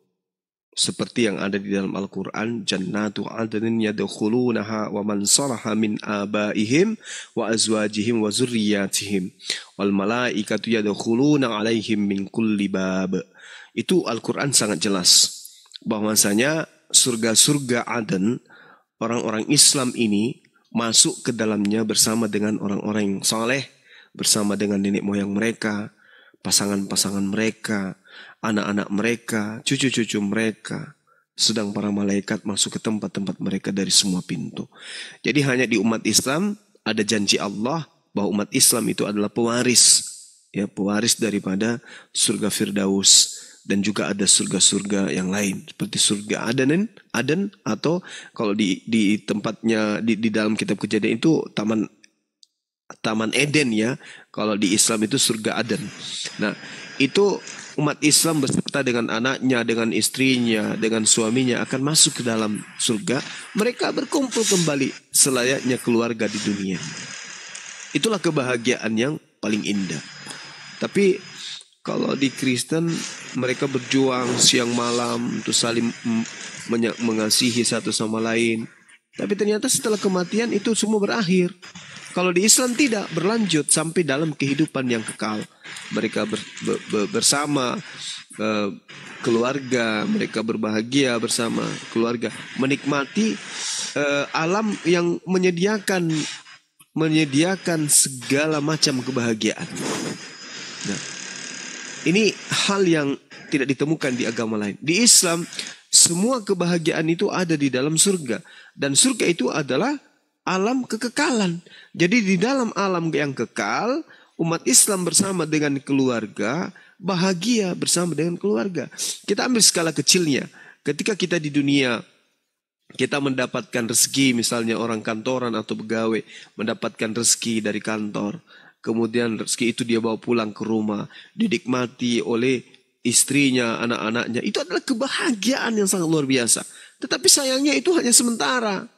seperti yang ada di dalam Al-Quran, jannatu adnin yadkhulunaha wa man salaha min abaihim wa azwajihim wa zurriyatihim wal malaikatu yadkhuluna alaihim min kulli bab. Itu Al-Quran sangat jelas bahwasanya surga-surga Aden, orang-orang Islam ini masuk ke dalamnya bersama dengan orang-orang yang saleh, bersama dengan nenek moyang mereka, pasangan-pasangan mereka, anak-anak mereka, cucu-cucu mereka, sedang para malaikat masuk ke tempat-tempat mereka dari semua pintu. Jadi hanya di umat Islam ada janji Allah bahwa umat Islam itu adalah pewaris, ya, pewaris daripada surga Firdaus, dan juga ada surga-surga yang lain seperti surga Aden, atau kalau di tempatnya di dalam kitab Kejadian itu Taman Eden, ya. Kalau di Islam itu surga Aden. Nah, itu umat Islam beserta dengan anaknya, dengan istrinya, dengan suaminya akan masuk ke dalam surga. Mereka berkumpul kembali selayaknya keluarga di dunia. Itulah kebahagiaan yang paling indah. Tapi kalau di Kristen mereka berjuang siang malam untuk saling mengasihi satu sama lain. Tapi ternyata setelah kematian itu semua berakhir. Kalau di Islam tidak, berlanjut sampai dalam kehidupan yang kekal. Mereka bersama keluarga, mereka berbahagia bersama keluarga, menikmati alam yang menyediakan segala macam kebahagiaan. Nah, ini hal yang tidak ditemukan di agama lain. Di Islam, semua kebahagiaan itu ada di dalam surga. Dan surga itu adalah alam kekekalan. Jadi di dalam alam yang kekal, umat Islam bersama dengan keluarga, bahagia bersama dengan keluarga. Kita ambil skala kecilnya. Ketika kita di dunia, kita mendapatkan rezeki, misalnya orang kantoran atau pegawai mendapatkan rezeki dari kantor. Kemudian rezeki itu dia bawa pulang ke rumah, dinikmati oleh istrinya, anak-anaknya. Itu adalah kebahagiaan yang sangat luar biasa. Tetapi sayangnya itu hanya sementara.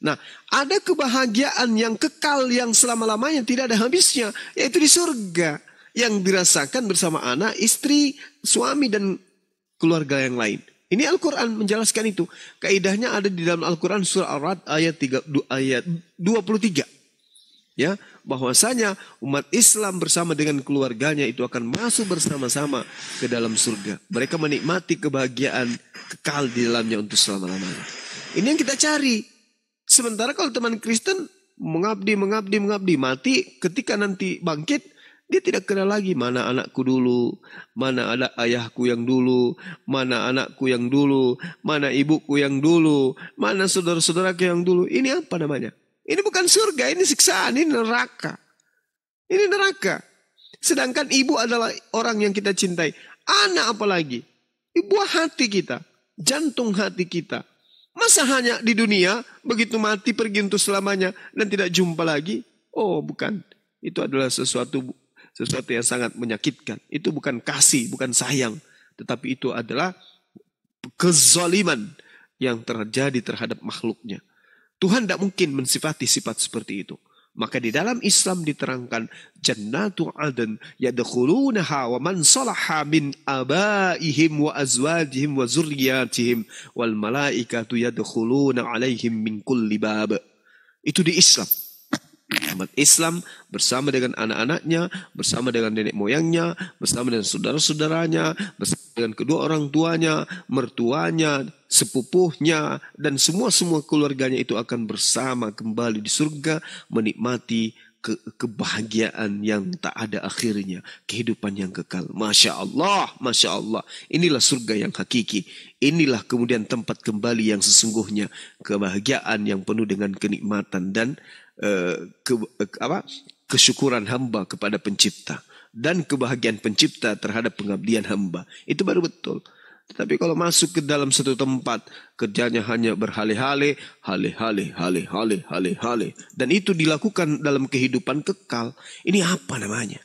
Nah, ada kebahagiaan yang kekal yang selama-lamanya tidak ada habisnya, yaitu di surga, yang dirasakan bersama anak, istri, suami, dan keluarga yang lain. Ini Al-Quran menjelaskan itu. Kaidahnya ada di dalam Al-Quran surah Ar-Ra'd ayat 23. Ya, bahwasanya umat Islam bersama dengan keluarganya itu akan masuk bersama-sama ke dalam surga. Mereka menikmati kebahagiaan kekal di dalamnya untuk selama-lamanya. Ini yang kita cari. Sementara kalau teman Kristen mengabdi, mati, ketika nanti bangkit, dia tidak kenal lagi mana anakku dulu, mana ada ayahku yang dulu, mana anakku yang dulu, mana ibuku yang dulu, mana saudara-saudaraku yang dulu. Ini apa namanya? Ini bukan surga, ini siksaan, ini neraka. Ini neraka. Sedangkan ibu adalah orang yang kita cintai. Anak apalagi? Buah hati kita, jantung hati kita. Masa hanya di dunia, begitu mati pergi untuk selamanya dan tidak jumpa lagi? Oh, bukan. Itu adalah sesuatu yang sangat menyakitkan. Itu bukan kasih, bukan sayang. Tetapi itu adalah kezaliman yang terjadi terhadap makhluknya. Tuhan tidak mungkin mensifati sifat seperti itu. Maka di dalam Islam diterangkan jannatu adn yadkhulunaha wa man salaha min abaihim wa azwajihim wa zurriyatihim wal malaikatu yadkhuluna alaihim min kulli bab. Itu di Islam. Umat Islam bersama dengan anak-anaknya, bersama dengan nenek moyangnya, bersama dengan saudara-saudaranya, bersama dengan kedua orang tuanya, mertuanya, sepupuhnya, dan semua keluarganya itu akan bersama kembali di surga menikmati kebahagiaan yang tak ada akhirnya, kehidupan yang kekal. Masya Allah, Masya Allah. Inilah surga yang hakiki. Inilah kemudian tempat kembali yang sesungguhnya, kebahagiaan yang penuh dengan kenikmatan dan kesyukuran hamba kepada pencipta dan kebahagiaan pencipta terhadap pengabdian hamba. Itu baru betul. Tetapi kalau masuk ke dalam satu tempat, kerjanya hanya berhale-hale, hale-hale, dan itu dilakukan dalam kehidupan kekal. Ini apa namanya?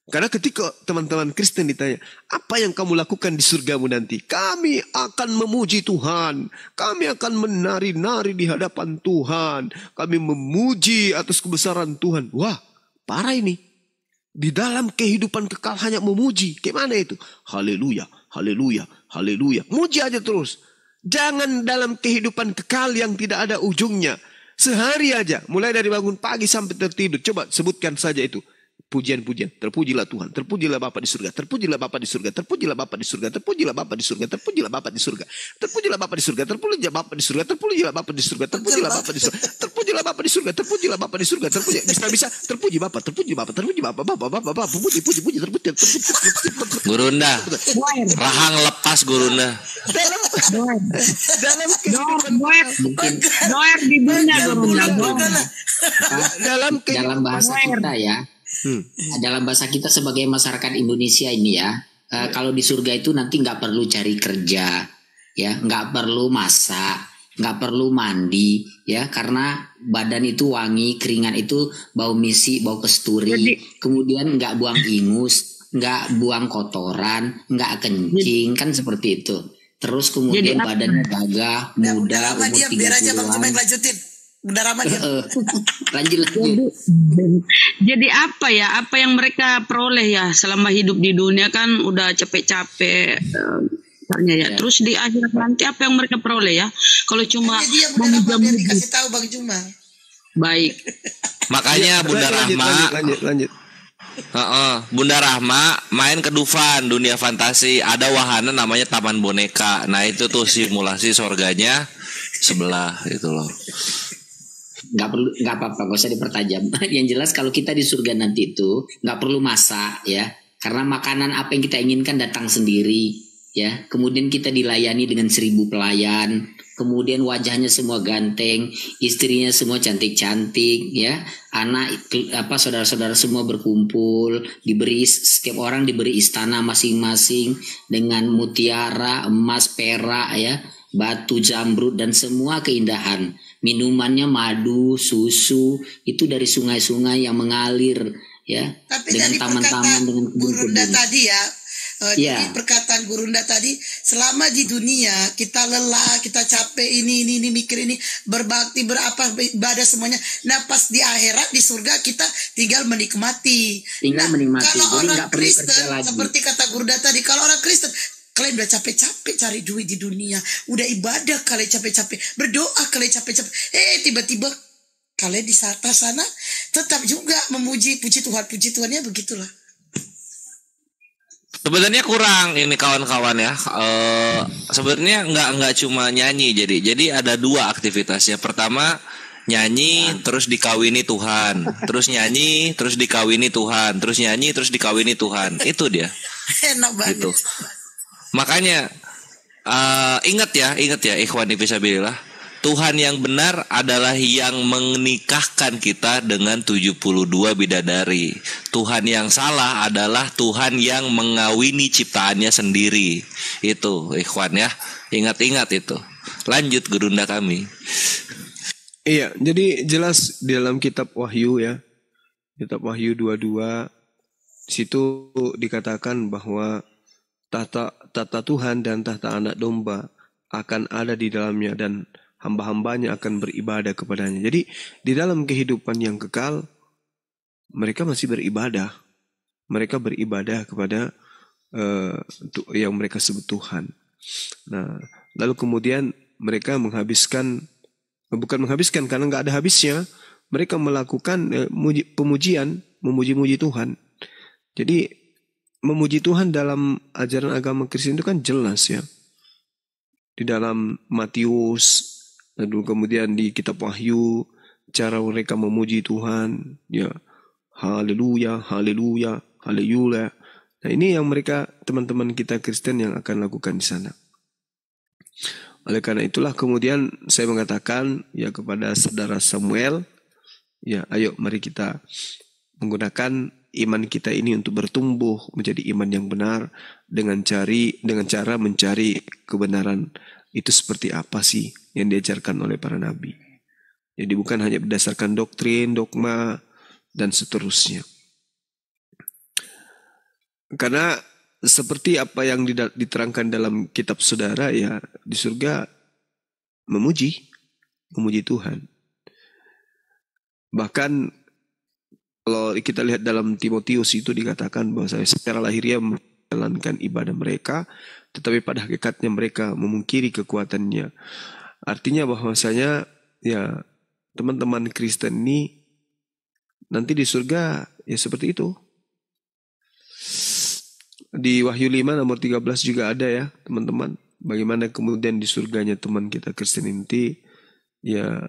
Karena ketika teman-teman Kristen ditanya, apa yang kamu lakukan di surgamu nanti? Kami akan memuji Tuhan. Kami akan menari-nari di hadapan Tuhan. Kami memuji atas kebesaran Tuhan. Wah, parah ini. Di dalam kehidupan kekal hanya memuji. Gimana itu? Haleluya, haleluya, haleluya. Muji aja terus. Jangan dalam kehidupan kekal yang tidak ada ujungnya. Sehari aja, mulai dari bangun pagi sampai tertidur. Coba sebutkan saja itu. Pujian-pujian, terpujilah Tuhan, terpujilah Bapa di surga, terpujilah Bapa di surga, terpujilah Bapa di surga, terpujilah Bapa di surga, terpujilah Bapa di surga, terpujilah Bapa di surga, terpujilah Bapa di surga, terpujilah Bapa di surga, terpujilah Bapa di surga, terpujilah Bapa di surga, terpujilah Bapa di surga, terpuji, bisa terpuji Bapa, terpuji Bapa, Bapa, puji, terpuji. Gurunda, rahang lepas Gurunda. dalam kehidupan Doer di dunia dalam bahasa kita ya. Dalam bahasa kita sebagai masyarakat Indonesia ini ya, kalau di surga itu nanti nggak perlu cari kerja, ya, nggak perlu masak, nggak perlu mandi, ya, karena badan itu wangi, keringat itu bau misi, bau kesturi, kemudian nggak buang ingus, nggak buang kotoran, nggak kencing, kan seperti itu. Terus kemudian badannya gagah, muda, umur 30-an. Biar aja Bang Cuma yang lanjutin. Udah ramah dia. Lanjut. Jadi apa ya? Apa yang mereka peroleh ya selama hidup di dunia kan udah capek-capek. Ya. Terus di akhirat nanti apa yang mereka peroleh ya? Kalau cuma dia Bunda Rahma biar dikasih tahu Bang Cuma. Baik. Makanya Bunda Rahma lanjut. Bunda Rahma main ke Dufan, dunia fantasi, ada wahana namanya Taman Boneka. Nah itu tuh simulasi surganya sebelah itu loh. Nggak apa-apa, gak usah dipertajam. Yang jelas kalau kita di surga nanti itu nggak perlu masak ya, karena makanan apa yang kita inginkan datang sendiri ya. Kemudian kita dilayani dengan 1000 pelayan, kemudian wajahnya semua ganteng, istrinya semua cantik-cantik ya, anak saudara-saudara semua berkumpul, setiap orang diberi istana masing-masing dengan mutiara, emas, perak ya, batu zamrud dan semua keindahan. Minumannya madu, susu, itu dari sungai-sungai yang mengalir ya. Tapi dengan taman-taman, dengan kebun-kebun tadi ya. Jadi perkataan Gurunda tadi, selama di dunia kita lelah, kita capek ini mikir ini, berbakti, ibadah semuanya. Nah pas di akhirat di surga kita tinggal menikmati. Kalau orang Kristen seperti kata Gurunda tadi, kalau orang Kristen kalian udah capek-capek cari duit di dunia, udah ibadah kalian capek-capek, berdoa kalian capek-capek, tiba-tiba kalian di atas sana tetap juga memuji, puji Tuhannya begitulah. Sebenarnya kurang ini kawan-kawan ya. Sebenarnya nggak cuma nyanyi, jadi ada 2 aktivitasnya. Pertama nyanyi terus dikawini Tuhan, terus nyanyi terus dikawini Tuhan, terus nyanyi terus dikawini Tuhan. Itu dia. Enak banget. Gitu. Makanya ingat ya ikhwan fisabilillah, Tuhan yang benar adalah yang menikahkan kita dengan 72 bidadari. Tuhan yang salah adalah Tuhan yang mengawini ciptaannya sendiri. Itu ikhwan ya, ingat-ingat itu. Lanjut Gurunda kami. Iya, jadi jelas di dalam kitab Wahyu ya, kitab Wahyu 22, situ dikatakan bahwa tahta Tuhan dan tahta anak domba akan ada di dalamnya dan hamba-hambanya akan beribadah kepadanya. Jadi di dalam kehidupan yang kekal mereka masih beribadah. Mereka beribadah kepada yang mereka sebut Tuhan. Nah, lalu kemudian mereka bukan menghabiskan karena nggak ada habisnya. Mereka melakukan pemujian, memuji-muji Tuhan. Jadi memuji Tuhan dalam ajaran agama Kristen itu kan jelas ya. Di dalam Matius, lalu kemudian di kitab Wahyu, cara mereka memuji Tuhan, ya, haleluya, haleluya, haleluya. Nah ini yang mereka, teman-teman kita Kristen yang akan lakukan di sana. Oleh karena itulah kemudian saya mengatakan ya kepada saudara Samuel, ya ayo mari kita menggunakan iman kita ini untuk bertumbuh menjadi iman yang benar dengan cara mencari kebenaran itu seperti apa sih yang diajarkan oleh para nabi. Jadi bukan hanya berdasarkan doktrin, dogma dan seterusnya. Karena seperti apa yang diterangkan dalam kitab saudara ya, di surga memuji Tuhan. Bahkan kalau kita lihat dalam Timotius itu dikatakan bahwa secara lahiriah menjalankan ibadah mereka, tetapi pada hakikatnya mereka memungkiri kekuatannya. Artinya bahwasanya ya teman-teman Kristen ini nanti di surga ya seperti itu. Di Wahyu 5 nomor 13 juga ada ya teman-teman. Bagaimana kemudian di surganya teman kita Kristen ini ya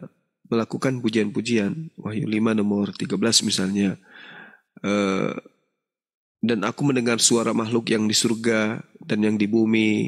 melakukan pujian-pujian. Wahyu 5 nomor 13 misalnya. Dan aku mendengar suara makhluk yang di surga dan yang di bumi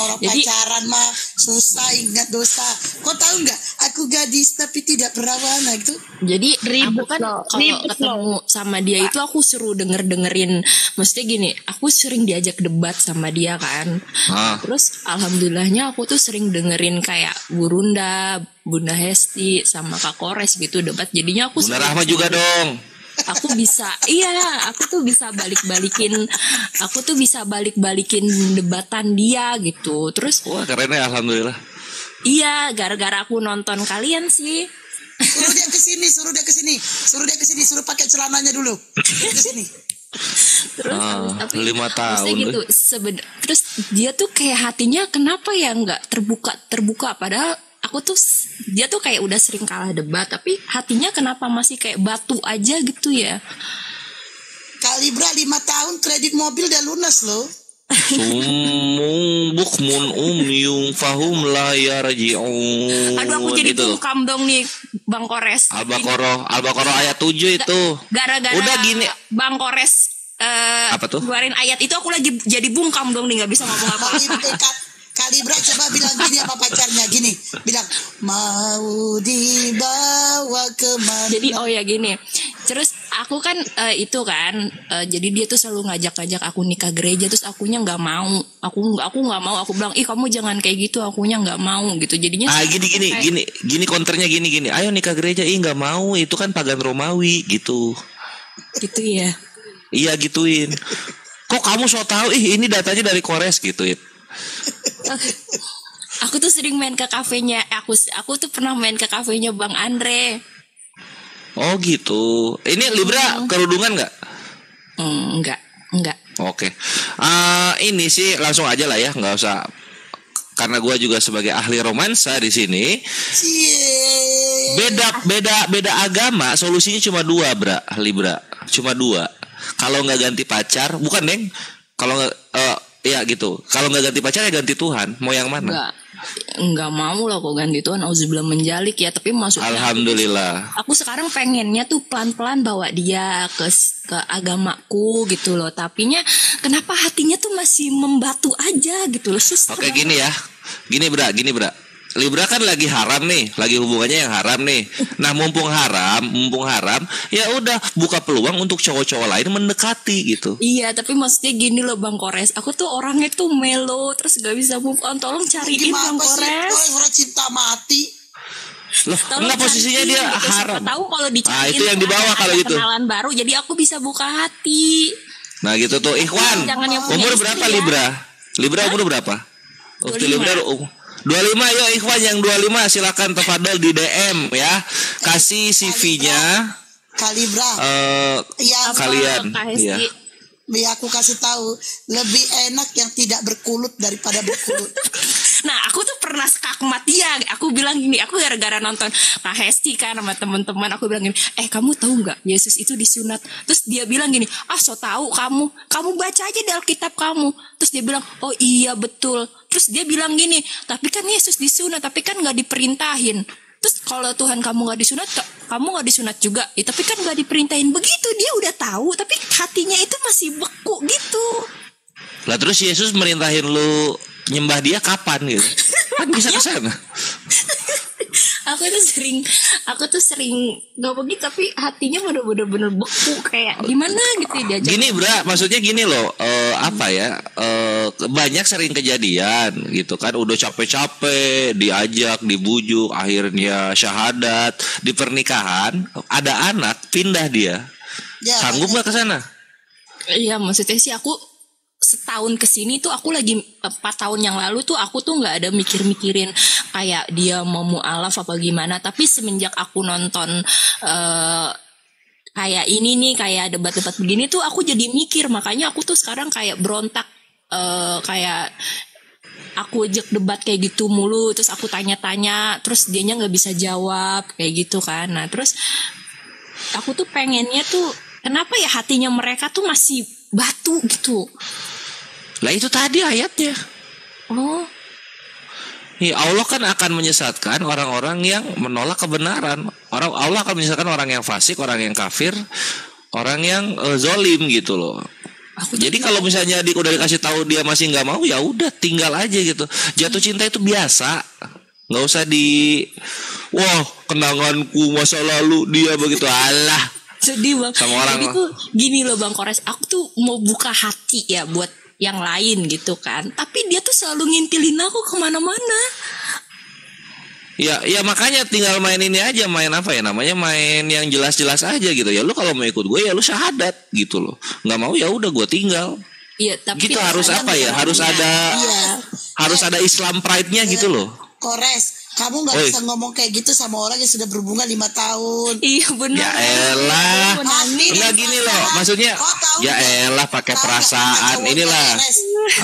orang Jadi- pacaran mah susah ingat dosa. Kau tahu nggak? Aku gadis tapi tidak perawan gitu. Jadi Ribet aku kan loh, kalau ribet ketemu sama dia itu aku suruh dengerin. Maksudnya gini, aku sering diajak debat sama dia kan. Ah. Terus alhamdulillahnya aku tuh sering dengerin kayak Burunda, Bunda Hesti sama Kak Kores gitu debat. Jadinya aku Bunda sering- Rahma juga dong. aku bisa aku tuh bisa balik-balikin debatan dia gitu. Terus Wah keren ya alhamdulillah. iya gara-gara aku nonton kalian sih. Suruh dia ke sini, suruh pakai celananya dulu. Suruh ke sini. Terus tapi 5 maksudnya tahun. gitu terus dia tuh kayak hatinya kenapa ya nggak terbuka padahal aku tuh dia tuh kayak udah sering kalah debat tapi hatinya kenapa masih kayak batu aja gitu ya. Kak Libra 5 tahun kredit mobil udah lunas loh. Summung bukmun umyung fahum la yarji'un. Aduh aku jadi Itu. bungkam dong nih Bang Kores. Al-Baqarah ayat 7 itu. Gara-gara Udah gini. Bang Kores Apa tuh? keluarin ayat itu aku lagi jadi bungkam dong nih nggak bisa ngomong apa-apa. Kak Libra coba bilang gini sama pacarnya gini, bilang mau dibawa kemana? Jadi oh ya gini. Terus aku kan itu kan jadi dia tuh selalu ngajak-ngajak aku nikah gereja terus akunya nggak mau. Aku nggak mau. Aku bilang, "Ih, kamu jangan kayak gitu." Akunya nggak mau gitu. Jadinya Gini konternya gini. Ayo nikah gereja, nggak mau, itu kan pagan Romawi gitu. gitu ya. Iya gituin. Kok kamu so tahu? Ini datanya dari Kores gituin. Aku tuh sering main ke kafenya. Aku tuh pernah main ke kafenya Bang Andre. Oh gitu. Ini Libra kerudungan nggak? Enggak. Oke. Ini sih langsung aja lah ya, nggak usah. Karena gue juga sebagai ahli romansa di sini. Beda agama, solusinya cuma 2, Libra. Cuma 2. Kalau nggak ganti pacar, bukan Neng. Kalau nggak, ya gitu. Kalau nggak ganti pacar ya ganti Tuhan. Mau yang mana? Enggak mau lah kok ganti Tuhan. Auzubillah menjalik ya. Tapi maksudnya Alhamdulillah. aku sekarang pengennya tuh pelan-pelan bawa dia ke agamaku gitu loh. Tapinya kenapa hatinya tuh masih membatu aja gitu loh. Oke gini ya. Gini Bra. Libra kan lagi haram nih, lagi hubungannya yang haram nih. Nah mumpung haram, ya udah buka peluang untuk cowok-cowok lain mendekati gitu. Iya, tapi maksudnya gini loh Bang Kores. Aku tuh orangnya tuh melo, terus gak bisa move on. Tolong cariin Bang Kores. Orang cinta mati. Loh, Tolong enggak posisinya cariin dia gitu. Siapa haram. tahu kalau dicariin Itu yang di bawah ada kalau gitu. kenalan baru, jadi aku bisa buka hati. Nah gitu tuh Ikhwan. Jangan yang punya Umur istri berapa ya. Libra? Libra umur berapa? 25. Libra 25 yuk Ikhwan yang 25 silakan tafadhol di DM ya. Kasih CV-nya Kak Libra. Yang kalian. Kak Hesti. Iya. biar aku kasih tahu lebih enak yang tidak berkulut daripada berkulut. Nah aku tuh pernah skakmat dia. Aku bilang gini, aku gara-gara nonton Kak Hesti kan sama teman-teman, aku bilang gini, kamu tahu nggak Yesus itu disunat? Terus dia bilang gini, so tahu kamu baca aja di Alkitab kamu. Terus dia bilang, oh iya betul. Terus dia bilang gini, tapi kan Yesus disunat, tapi kan nggak diperintahin. Terus kalau Tuhan kamu nggak disunat, kamu nggak disunat juga. Tapi kan nggak diperintahin. Begitu dia udah tahu, tapi hatinya itu masih beku gitu. Lah terus Yesus merintahin lu nyembah dia kapan gitu? Kan bisa ke sana. Aku tuh sering nggak begitu, tapi hatinya bener-bener beku kayak gimana gitu dia. Gini Bra, maksudnya gini loh, banyak sering kejadian gitu kan, udah capek-capek diajak, dibujuk, akhirnya syahadat, di pernikahan ada anak, pindah dia. Ya, Sanggup nggak ke sana? Iya, maksudnya sih aku setahun kesini tuh aku lagi 4 tahun yang lalu tuh aku tuh nggak ada mikir-mikirin kayak dia mau mualaf apa gimana, tapi semenjak aku nonton kayak ini nih, kayak debat-debat begini tuh aku jadi mikir, makanya aku tuh sekarang kayak berontak, kayak aku ajak debat kayak gitu mulu, terus aku tanya-tanya, terus dianya nggak bisa jawab kayak gitu kan. Nah terus aku tuh pengennya tuh kenapa ya hatinya mereka tuh masih batu gitu. Lah itu tadi ayatnya. Oh. Ya, Allah kan akan menyesatkan orang-orang yang menolak kebenaran. Allah akan menyesatkan orang yang fasik, orang yang kafir, orang yang zolim gitu loh. Jadi kalau misalnya udah dikasih tahu dia masih nggak mau, ya udah tinggal aja gitu. Jatuh cinta itu biasa, nggak usah wah kenanganku masa lalu dia begitu, alah. Sedih bang. Sama orang Jadi tuh gini loh Bang Kores, aku tuh mau buka hati ya buat yang lain gitu kan, tapi dia tuh selalu ngintilin aku kemana-mana. Ya makanya tinggal main ini aja, main apa ya namanya, main yang jelas-jelas aja gitu ya. Lu kalau mau ikut gue ya lu syahadat gitu loh. Nggak mau ya udah gue tinggal. Iya, tapi gitu harus apa ya? Harus ada Islam pride-nya gitu loh. Kores, kamu nggak bisa ngomong kayak gitu sama orang yang sudah berhubungan 5 tahun. Iya benar. Ya elah, enggak gini loh, maksudnya ya elah pakai perasaan inilah.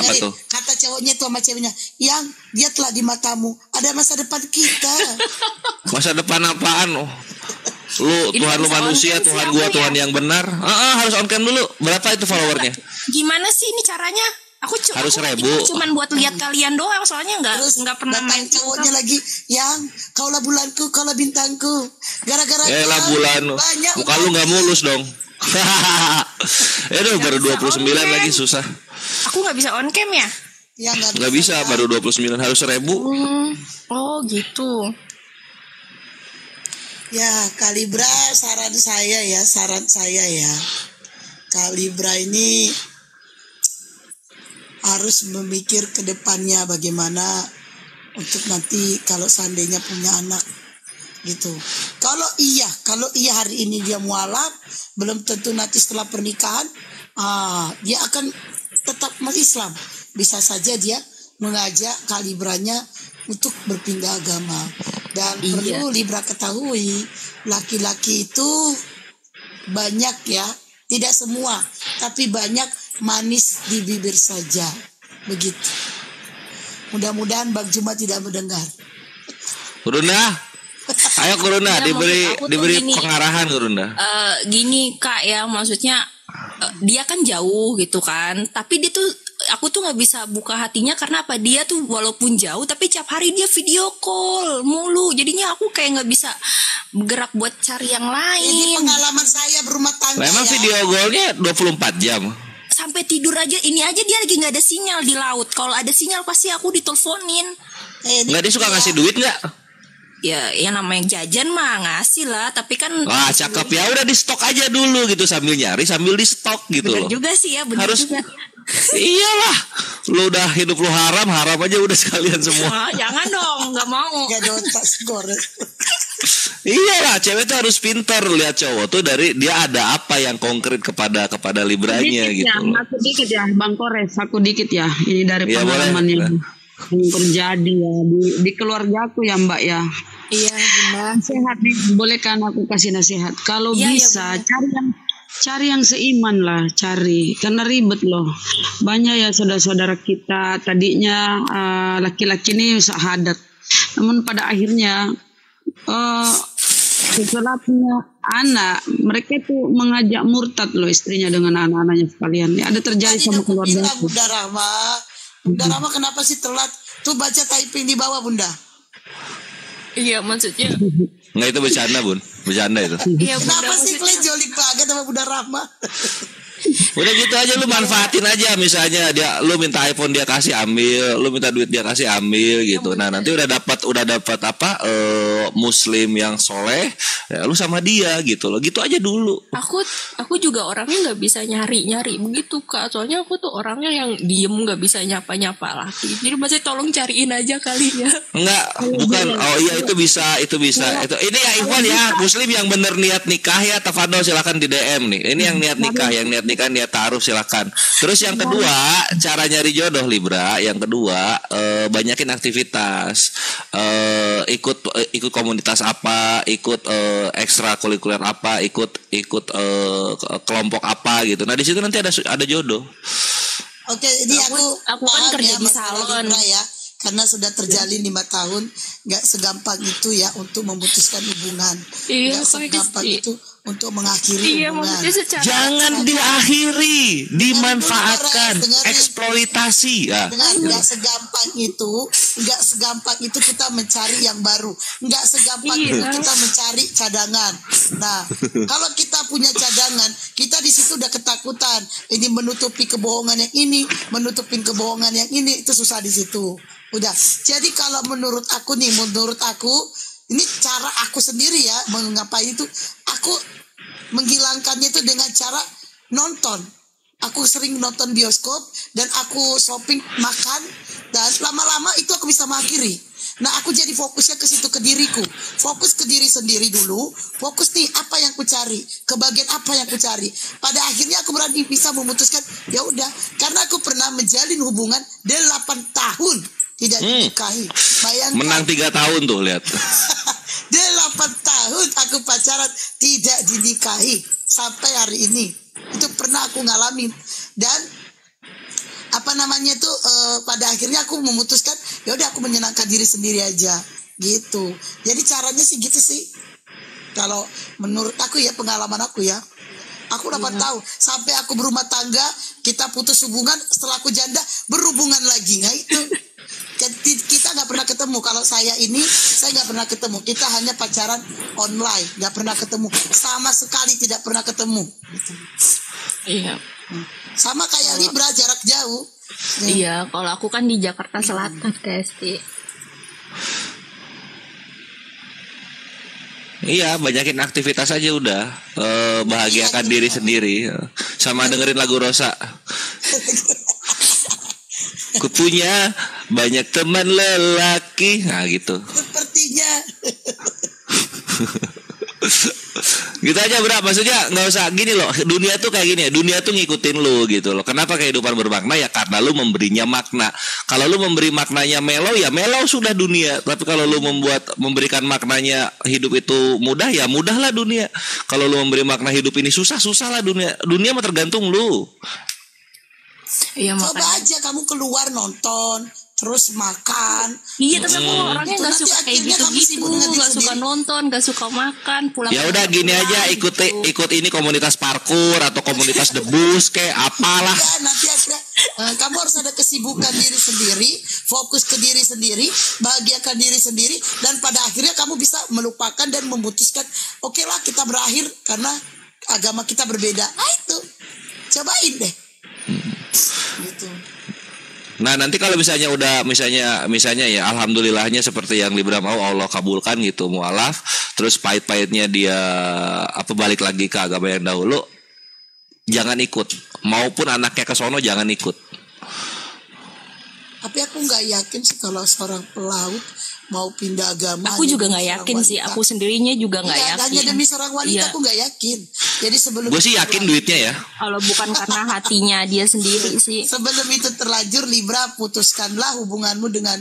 Apa tuh? Kata cowoknya tuh sama ceweknya, yang dia telah di matamu, ada masa depan kita. Masa depan apaan? Lu Tuhan lu manusia, Tuhan gua Tuhan yang benar. Harus on cam dulu. Berapa itu followernya? Gimana sih ini caranya? Aku harus 1.000. Cuman buat lihat kalian doang, soalnya nggak pernah main cowoknya lagi, yang kaulah bulanku, kaulah bintangku, gara-gara lah bulan muka lu nggak mulus dong. Aduh baru 29 lagi susah. Aku nggak bisa on cam ya? Ya nggak bisa, baru 29 harus 1.000. Oh gitu. Ya Kalibra, saran saya ya, Kalibra ini harus memikir ke depannya bagaimana untuk nanti kalau seandainya punya anak gitu. Kalau iya hari ini dia mualaf, belum tentu nanti setelah pernikahan dia akan tetap Islam. Bisa saja dia mengajak Kalibranya untuk berpindah agama. Dan perlu Libra ketahui, laki-laki itu banyak ya, tidak semua, tapi banyak manis di bibir saja, begitu. Mudah-mudahan Bang Juma tidak mendengar. Kurunda, ayo Kurunda, diberi pengarahan Kurunda. Gini Kak ya, maksudnya dia kan jauh gitu kan, tapi dia tuh, aku tuh nggak bisa buka hatinya karena apa, dia tuh walaupun jauh tapi tiap hari dia video call mulu, jadinya aku kayak nggak bisa bergerak buat cari yang lain. Ini pengalaman saya berumah tangga. Memang video callnya 24 jam. Sampai tidur aja, ini aja dia lagi nggak ada sinyal di laut. Kalau ada sinyal pasti aku diteleponin. Nggak, dia suka ngasih duit nggak? Ya, yang namanya jajan mah ngasih lah, tapi kan. Wah cakep ya, udah di stok aja dulu gitu, sambil nyari sambil di stok gitu. Bener loh. Juga sih ya, bener harus juga. Iyalah, lu udah hidup lu haram aja udah sekalian semua. Jangan dong, nggak mau. Gak ada otak skor. Iyalah, cewek tuh harus pintar lihat cowok tuh dari dia ada apa yang konkret kepada Libranya dikit gitu. Ya, aku dikit ya, Bang Kores, aku dikit ya. Ini dari pengalaman yang terjadi ya di keluargaku ya Mbak ya. Iya benar. Sehat nih, boleh kan aku kasih nasihat? Kalau bisa cari yang seiman lah, cari, karena ribet loh. Banyak ya saudara-saudara kita tadinya laki-laki ini syahadat, namun pada akhirnya setelah punya anak, mereka tuh mengajak murtad loh istrinya dengan anak-anaknya sekalian. Ya, ada terjadi sama keluarga. Bunda Rahma kenapa sih telat? Tuh baca typing di bawah Bunda. Iya maksudnya. Nggak, itu bercanda itu. Iya, kenapa sih kalian joli banget sama Bunda Rahma? Udah gitu aja, lu manfaatin aja, misalnya lu minta iPhone dia kasih ambil, lu minta duit dia kasih ambil gitu. Nah nanti udah dapat apa muslim yang soleh, ya lu sama dia gitu loh, gitu aja dulu. Aku juga orangnya nggak bisa nyari begitu Kak, soalnya aku tuh orangnya yang diem, nggak bisa nyapa laki. Jadi masih tolong cariin aja kali ya. Enggak, bukan. Oh iya, itu bisa. Itu ini ya Ikhwan ya, muslim yang bener niat nikah ya, tafadhol silakan di DM nih. Ini yang niat nikah, niat taruh silakan. Terus yang kedua, cara nyari jodoh Libra. Yang kedua, banyakin aktivitas. Ikut komunitas apa, ikut ekstrakurikuler apa, ikut kelompok apa gitu. Nah di situ nanti ada jodoh. Oke, ini aku kan kerja di salon ya. Karena sudah terjalin 5 tahun, nggak segampang itu ya untuk memutuskan hubungan. Iya, nggak segampang itu untuk mengakhiri Iya, hubungan. maksudnya secara Jangan diakhiri, dimanfaatkan, Dengerin. eksploitasi ya. Nggak segampang itu kita mencari yang baru, nggak segampang Iya. itu kita mencari cadangan. Nah, kalau kita punya cadangan, kita di situ udah ketakutan, ini menutupi kebohongan yang ini, menutupin kebohongan yang ini, itu susah di situ. Udah. Jadi kalau menurut aku, ini cara aku sendiri ya, mengapa itu aku menghilangkannya itu dengan cara nonton. Aku sering nonton bioskop dan aku shopping, makan, dan lama-lama itu aku bisa mengakhiri. Nah, aku jadi fokusnya ke situ, ke diriku. Fokus ke diri sendiri dulu. Fokus nih apa yang ku cari, kebahagiaan apa yang ku cari. Pada akhirnya aku berani bisa memutuskan, ya udah, karena aku pernah menjalin hubungan 8 tahun tidak dinikahi. Bayangkan. Menang 3 tahun tuh lihat. 8 tahun aku pacaran tidak dinikahi sampai hari ini. Itu pernah aku ngalamin. Dan apa namanya tuh pada akhirnya aku memutuskan ya udah aku menyenangkan diri sendiri aja gitu. Jadi caranya sih gitu sih. Kalau menurut aku ya, pengalaman aku ya. Aku 8 tahun sampai aku berumah tangga, kita putus hubungan, setelah aku janda berhubungan lagi. Nah itu kita nggak pernah ketemu. Kalau saya nggak pernah ketemu. Kita hanya pacaran online, nggak pernah ketemu, sama sekali tidak pernah ketemu. Iya. Sama kayak Libra, jarak jauh. Iya, kalau aku kan di Jakarta Selatan, Kesti. Iya, banyakin aktivitas aja udah. Bahagiakan diri sendiri. Sama dengerin lagu Rosa. Ku punya banyak teman lelaki. Nah gitu. Sepertinya. Gitu aja bro, maksudnya nggak usah gini loh. Dunia tuh kayak gini ya, dunia tuh ngikutin lu gitu loh. Kenapa kehidupan bermakna? Ya karena lu memberinya makna. Kalau lu memberi maknanya mellow, ya mellow sudah dunia. Tapi kalau lu memberikan maknanya hidup itu mudah, ya mudahlah dunia. Kalau lu memberi makna hidup ini susah, susahlah dunia. Dunia mah tergantung lu. Iya, Coba makanya. aja kamu keluar nonton, terus makan. Iya, tapi aku orangnya Itu nggak nanti suka kayak akhirnya kamu gitu-gitu, sibuk dengan diri nggak suka sendiri. nonton, nggak suka makan, pulang. Ya udah gini pulang, aja, ikut gitu. ini komunitas parkur atau komunitas debus kayak apalah. Ya, nanti akhirnya kamu harus ada kesibukan diri sendiri, fokus ke diri sendiri, bahagiakan diri sendiri, dan pada akhirnya kamu bisa melupakan dan memutuskan, oke lah kita berakhir karena agama kita berbeda. Ah itu, cobain deh. Gitu. Nah nanti kalau misalnya udah misalnya ya alhamdulillahnya seperti yang Libra mau, Allah kabulkan gitu, mualaf, terus pahit-pahitnya dia balik lagi ke agama yang dahulu, jangan ikut, maupun anaknya ke sono jangan ikut. Tapi aku nggak yakin sih kalau seorang pelaut mau pindah agama. Aku juga nggak yakin sih, aku sendirinya juga nggak yakin. Hanya demi seorang wanita Iya. aku nggak yakin. Jadi sebelum Gue sih yakin duitnya ya. Kalau bukan karena hatinya dia sendiri sih. sebelum itu terlanjur, Libra, putuskanlah hubunganmu dengan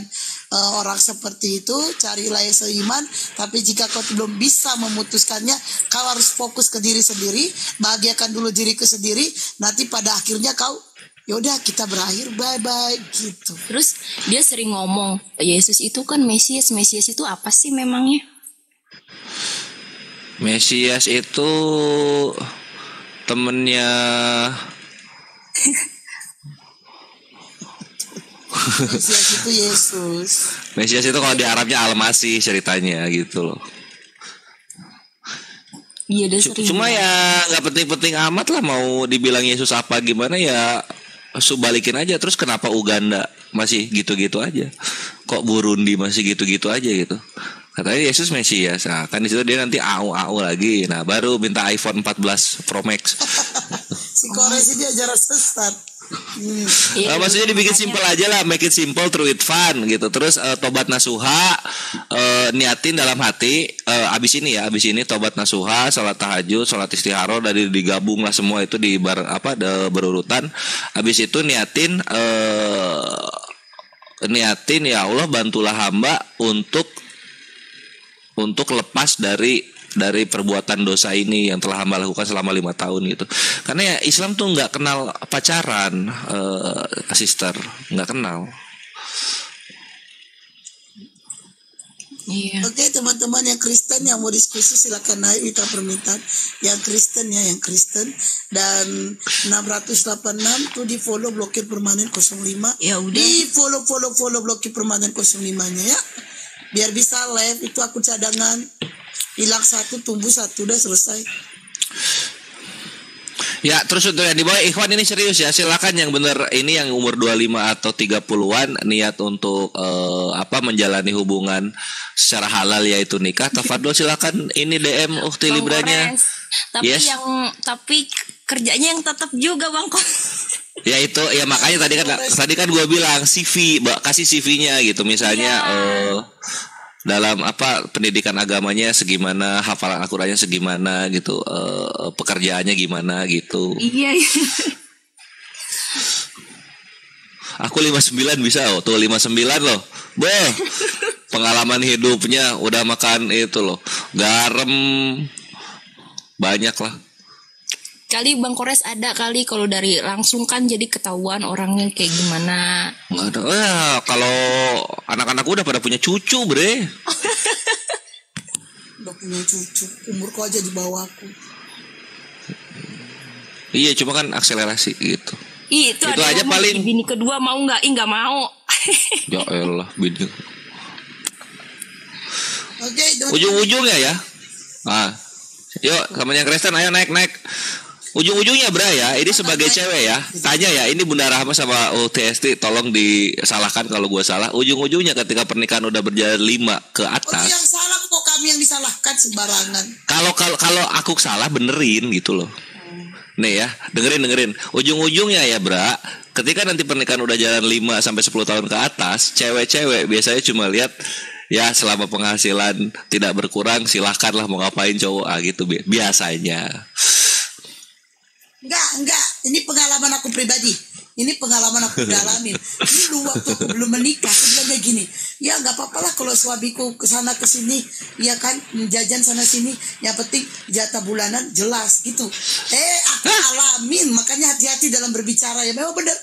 orang seperti itu. Carilah yang seiman. Tapi jika kau belum bisa memutuskannya, kau harus fokus ke diri sendiri, bahagiakan dulu diriku sendiri. Nanti pada akhirnya kau, yaudah kita berakhir, bye bye gitu. Terus dia sering ngomong, Yesus itu kan Mesias. Mesias itu apa sih memangnya? Mesias itu temennya Mesias itu Yesus. Mesias itu kalau di Arabnya Al-Masih ceritanya gitu loh. Iya, dia sering. Cuma ya nggak penting-penting amat lah mau dibilang Yesus apa gimana ya, balikin aja. Terus kenapa Uganda masih gitu-gitu aja? Kok Burundi masih gitu-gitu aja gitu? Katanya Yesus Mesias. Nah, kan di situ dia nanti AU lagi. Nah, baru minta iPhone 14 Pro Max. Si Kores ini ajaran sesat. Iya, Maksudnya dibikin simple aja lah, make it simple through it fun gitu. Terus tobat nasuha, niatin dalam hati. Abis ini tobat nasuha, sholat tahajud, sholat istiharo, dari digabung lah semua itu di berurutan. Abis itu niatin ya Allah, bantulah hamba untuk lepas dari perbuatan dosa ini yang telah hamba lakukan selama 5 tahun gitu. Karena ya Islam tuh nggak kenal pacaran, sister, nggak kenal. Iya. Oke, teman-teman yang Kristen yang mau diskusi silakan naik kita permintaan. Yang Kristen ya, yang Kristen. Dan 686 tuh di follow blokir permanen 05. Ya udah. Di follow blokir permanen 05-nya ya. Biar bisa live, itu akun cadangan. Hilang satu, tumbuh satu, udah selesai. Ya, terus untuk yang di bawah Ikhwan ini serius ya. Silakan yang benar ini yang umur 25 atau 30-an niat untuk menjalani hubungan secara halal yaitu nikah. Tafadhol silakan ini DM Ukhti Bang Libranya. Kores. Tapi Yes. tapi kerjanya yang tetap juga Bang Kores. Ya itu ya makanya tadi kan gue bilang CV, kasih CV-nya gitu misalnya dalam pendidikan agamanya segimana, hafalan Al-Qur'annya segimana gitu, pekerjaannya gimana gitu. Iya. Aku 59 bisa tuh 59 loh. Pengalaman hidupnya udah makan itu loh. Garam banyak lah. Kali Bang Kores ada kali kalau dari langsung kan jadi ketahuan orangnya kayak gimana. Nggak ada. Kalau anak-anak udah pada punya cucu, bre. Udah punya cucu, umurku aja di bawah aku. Iya, cuma kan akselerasi gitu. Itu ada aja paling. Bini kedua mau nggak? Nggak mau. Ya elah, bini. Oke, Ujung-ujungnya ya. Yuk, sama yang Kristen ayo naik. Ujung-ujungnya Bra ya, ini sebagai cewek ya. Tanya ya, ini Bunda Rahma sama UTST tolong disalahkan kalau gue salah. Ujung-ujungnya ketika pernikahan udah berjalan 5 ke atas. yang salah kok kami yang disalahkan sembarangan. Kalau aku salah benerin gitu loh. Nih ya, dengerin. Ujung-ujungnya ya Bra, ketika nanti pernikahan udah jalan 5 sampai 10 tahun ke atas, cewek-cewek biasanya cuma lihat ya selama penghasilan tidak berkurang silahkanlah mau ngapain cowok gitu biasanya. Enggak. Ini pengalaman aku pribadi. Ini pengalaman aku dalamin. Ini dulu waktu aku belum menikah, aku bilang kayak gini. Ya nggak apa-apa lah kalau suamiku kesana kesini, ya kan jajan sana sini. Yang penting jatah bulanan jelas gitu. Aku alamin, makanya hati-hati dalam berbicara ya. Memang benar.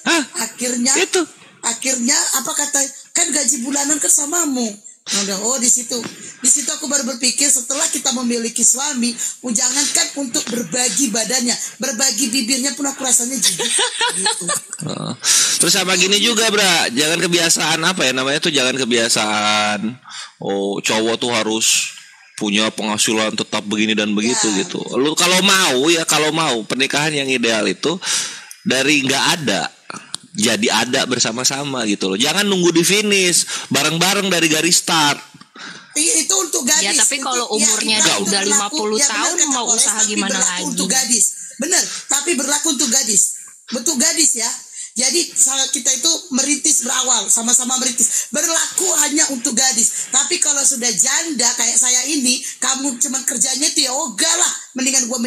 Akhirnya apa kata kan gaji bulanan kan samamu. Di situ aku baru berpikir setelah kita memiliki suami, jangankan untuk berbagi badannya, berbagi bibirnya pun aku rasanya jijik gitu. Terus sama gini juga Bra, jangan kebiasaan jangan kebiasaan cowok tuh harus punya penghasilan tetap begini dan begitu gitu. Lu kalau mau pernikahan yang ideal itu dari nggak ada jadi ada bersama-sama gitu loh. Jangan nunggu di finish, bareng-bareng dari garis start. Itu untuk gadis. Ya tapi kalau umurnya udah 50 tahun mau usaha gimana lagi? Untuk gadis. Benar, tapi berlaku untuk gadis. Betul gadis ya. Jadi kita itu merintis berawal, sama-sama merintis. Berlaku hanya untuk gadis. Tapi kalau sudah janda kayak saya ini, kamu cuman kerjanya itu ya ogah lah. Mendingan gue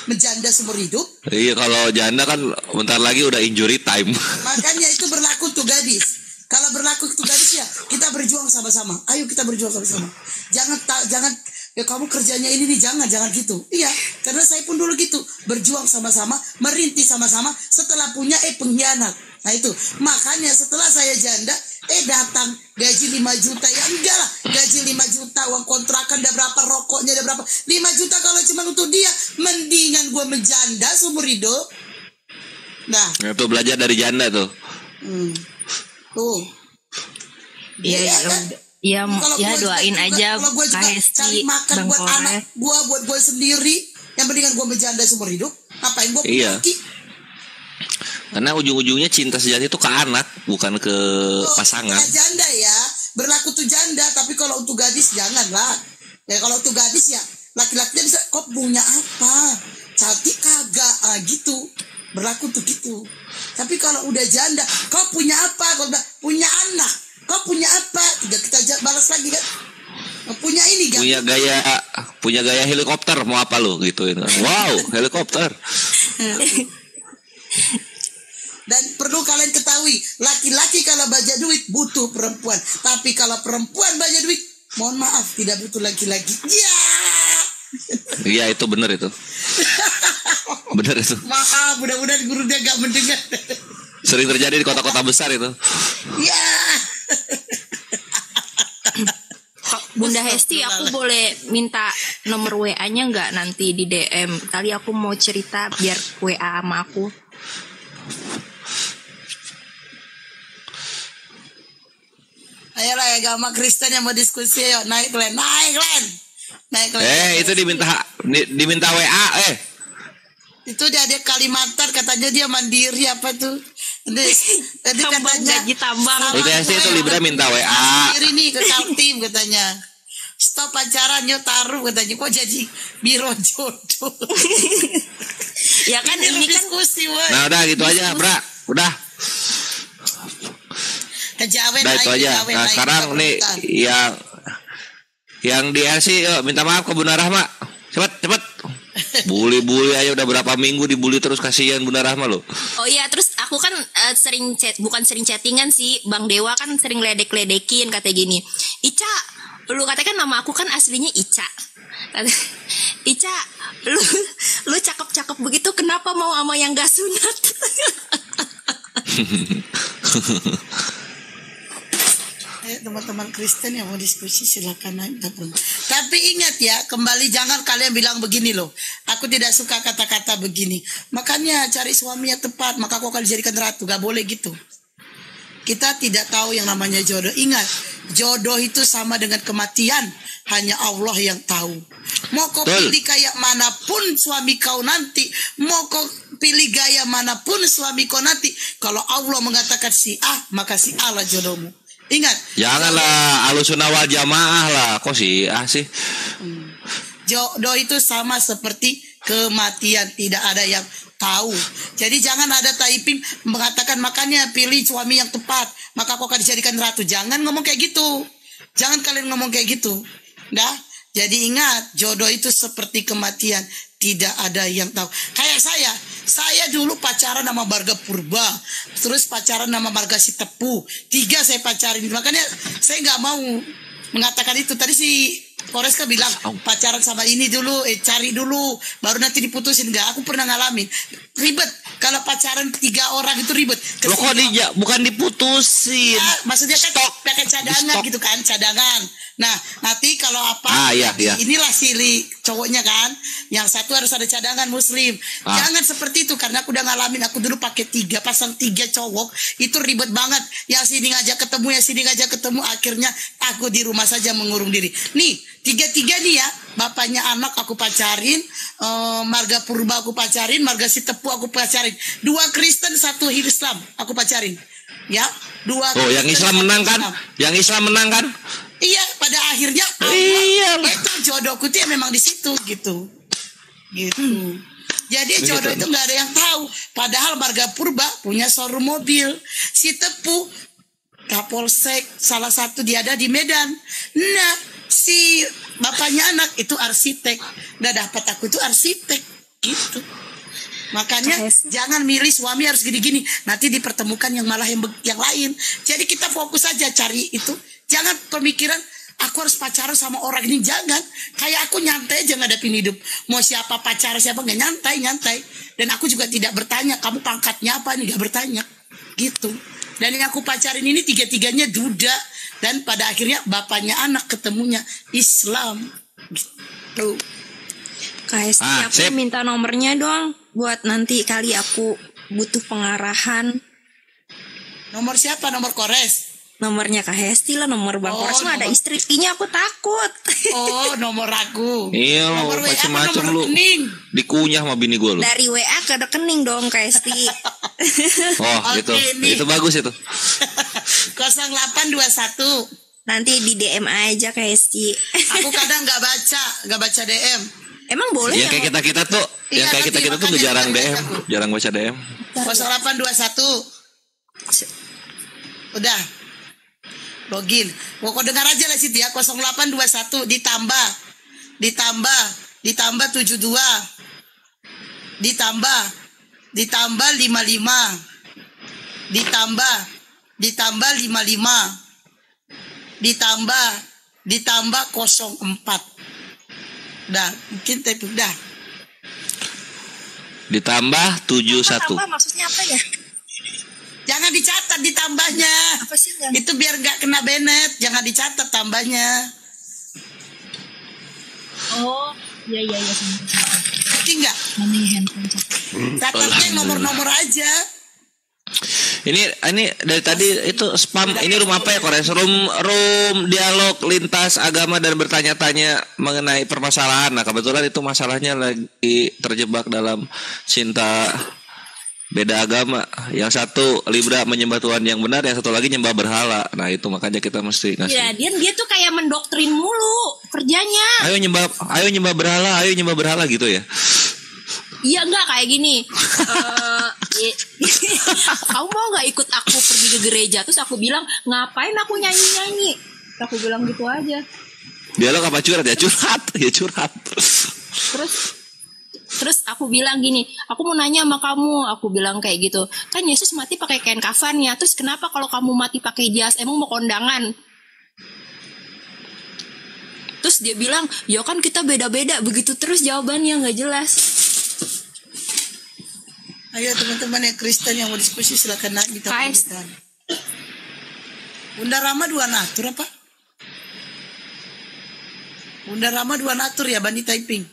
menjanda seumur hidup. Iya, kalau janda kan bentar lagi udah injury time. Makanya itu berlaku untuk gadis. Kalau berlaku untuk gadis ya kita berjuang sama-sama. Ayo kita berjuang sama-sama. Jangan ya kamu kerjanya ini nih, jangan gitu. Iya, karena saya pun dulu gitu, berjuang sama-sama, merintis sama-sama, setelah punya pengkhianat. Nah itu, makanya setelah saya janda, datang gaji 5 juta, ya enggak lah, gaji 5 juta, uang kontrakan udah berapa, rokoknya udah berapa, 5 juta kalau cuma untuk dia, mendingan gue menjanda seumur hidup. Nah, itu belajar dari janda tuh. Tuh. Iya, ya doain aja cari makan buat anak buat gue sendiri, yang mendingan gue menjanda seumur hidup. Ngapain gue lagi? Karena ujung-ujungnya cinta sejati itu ke anak, bukan ke pasangan. Janda ya, berlaku tuh janda. Tapi kalau untuk gadis janganlah. Ya kalau untuk gadis ya laki-lakinya bisa, kok punya apa? Cantik kagak? Gitu. Berlaku tuh gitu. Tapi kalau udah janda, kau punya apa? Kalau udah punya anak, kau punya apa? Kita balas lagi kan? Punya ini kan? Punya gaya helikopter, mau apa lo gituin? Wow, helikopter. Dan perlu kalian ketahui, laki-laki kalau banyak duit butuh perempuan, tapi kalau perempuan banyak duit, mohon maaf, tidak butuh laki-laki. Iya, itu benar itu. Benar itu. Maaf, mudah-mudahan gurunya gak mendengar. Sering terjadi di kota-kota besar itu. Ya. Bunda Hesti, aku boleh minta nomor WA-nya nggak nanti di DM? Kali aku mau cerita biar WA sama aku. Ayolah agama Kristen yang mau diskusi, yuk naik Len. Itu diminta WA. Itu dia Kalimantan, katanya dia mandiri apa tuh? Tadi katanya gaji tambang. Itu Hesti itu Libra minta WA. mandiri nih ke Kaltim katanya. Stop pacaran yuk taruh katanya. Kok jadi biro jodoh? Ya kan ini kan diskusi, woy. Nah udah gitu aja, Bra. Udah. Kejawen Udah itu aja. Nah sekarang nih yang di LC, yuk minta maaf ke Bunda Rahma. Cepet. Bully aja udah berapa minggu dibully terus, kasihan Bunda Rahma lo. Oh iya, terus aku kan bukan sering chattingan sih. Bang Dewa kan sering ledek-ledekin, katanya gini, Ica, lu katanya kan nama aku kan aslinya Ica. Ica, lu cakep-cakep begitu, kenapa mau sama yang gak sunat? Teman-teman Kristen yang mau diskusi silakan naik. Tapi ingat ya, kembali jangan kalian bilang begini loh, aku tidak suka kata-kata begini, makanya cari suami yang tepat maka kau akan dijadikan ratu. Gak boleh gitu. Kita tidak tahu yang namanya jodoh. Ingat, jodoh itu sama dengan kematian, hanya Allah yang tahu. Mau kau pilih kayak manapun suami kau nanti, mau kau pilih gaya manapun suami kau nanti, kalau Allah mengatakan si A, maka si A lah jodohmu. Ingat, janganlah Ahlussunnah wal Jamaah lah, kok sih sih. Jodoh itu sama seperti kematian, tidak ada yang tahu. Jadi jangan ada typing mengatakan makanya pilih suami yang tepat, maka kau akan dijadikan ratu. Jangan ngomong kayak gitu. Jangan kalian ngomong kayak gitu. Dah. Jadi ingat, jodoh itu seperti kematian, tidak ada yang tahu. Kayak saya dulu pacaran sama Marga Purba, terus pacaran sama Marga Sitepu, 3 saya pacarin. Makanya saya nggak mau mengatakan itu. Tadi si Koreska bilang pacaran sama ini dulu, cari dulu, baru nanti diputusin. Enggak, aku pernah ngalamin ribet. Kalau pacaran 3 orang itu ribet. Loh kok bukan diputusin? Ya, maksudnya kan pakai cadangan gitu kan, cadangan. Nah, nanti kalau apa, iya. inilah silih cowoknya kan, yang satu harus ada cadangan muslim. Jangan seperti itu, karena aku udah ngalamin. Aku dulu pakai 3, pasang 3 cowok, itu ribet banget. Yang sini ngajak ketemu, akhirnya aku di rumah saja mengurung diri. Nih, 3 nih ya, bapaknya anak aku pacarin, Marga Purba aku pacarin, Marga Sitepu aku pacarin, 2 Kristen 1 Islam aku pacarin. Ya, 2 Oh, yang Islam menang kan? Yang Islam menang kan? Iya, pada akhirnya itu jodohku tuh ya memang di situ gitu. Jadi jodoh itu nggak ada yang tahu. Padahal Marga Purba punya showroom mobil, si Tepu Kapolsek salah satu dia ada di Medan. Nah, si bapaknya anak itu arsitek. Udah dapat aku itu arsitek gitu. Makanya jangan milih suami harus gini-gini, nanti dipertemukan yang malah yang lain. Jadi kita fokus aja cari itu. Jangan pemikiran aku harus pacaran sama orang ini, jangan. Kayak aku nyantai aja ngadepin hidup. Mau siapa pacaran siapa nggak, nyantai. Dan aku juga tidak bertanya kamu pangkatnya apa, nih nggak bertanya gitu. Dan yang aku pacarin ini 3-3-nya duda, dan pada akhirnya bapaknya anak ketemunya Islam gitu. Kak Hesti, aku minta nomornya dong, buat nanti kali aku butuh pengarahan. Nomor siapa? Nomor Kores? Nomornya Kak Hesti lah, nomor Bang Kores mah ada istrinya, aku takut. Oh, nomor aku. Iya lo, macam-macam lu. Dikunyah sama bini gue lu. Dari WA ke rekening dong Kak Hesti. Oh gitu, itu bagus itu. 0821. Nanti di DM aja Kak Hesti. Aku kadang nggak baca DM. Emang boleh ya? Yang kayak kita tuh, yang kayak kita tuh jarang DM, jarang baca DM. 0821. Udah. Login. Pokok dengar aja lah situ ya. 0821 ditambah 72 ditambah 55 ditambah 55 ditambah 04. Udah, mungkin tapi udah. Ditambah 71. Tambah maksudnya apa ya? Jangan dicatat ditambahnya. Apa sih? Itu biar nggak kena Bennett. Jangan dicatat tambahnya. Oh, iya iya iya. Ngerti nggak? Namanya handphone. Catatnya yang nomor-nomor aja. Ini dari tadi itu spam. Ini room apa ya, Kores? Room dialog lintas agama dan bertanya-tanya mengenai permasalahan. Nah, kebetulan itu masalahnya lagi terjebak dalam cinta beda agama. Yang satu Libra menyembah Tuhan yang benar, yang satu lagi nyembah berhala. Nah, itu makanya kita mesti ngasih. Ya, dia tuh kayak mendoktrin mulu kerjanya. Ayo nyembah berhala gitu ya. Iya enggak kayak gini. Kamu mau nggak ikut aku pergi ke gereja? Terus aku bilang ngapain aku nyanyi. Aku bilang gitu aja. Dialog apa curhat ya? Curhat. Terus aku bilang gini, aku mau nanya sama kamu. Aku bilang kayak gitu. Kan Yesus mati pakai kain kafannya. Terus kenapa kalau kamu mati pakai jas? Emang mau kondangan? Terus dia bilang, ya kan kita beda-beda. Begitu terus jawabannya nggak jelas. Ayo teman-teman yang Kristen yang mau diskusi silakan naik di topik. Bunda Rama 2 natur apa? Bunda Rama 2 natur ya, Bani typing.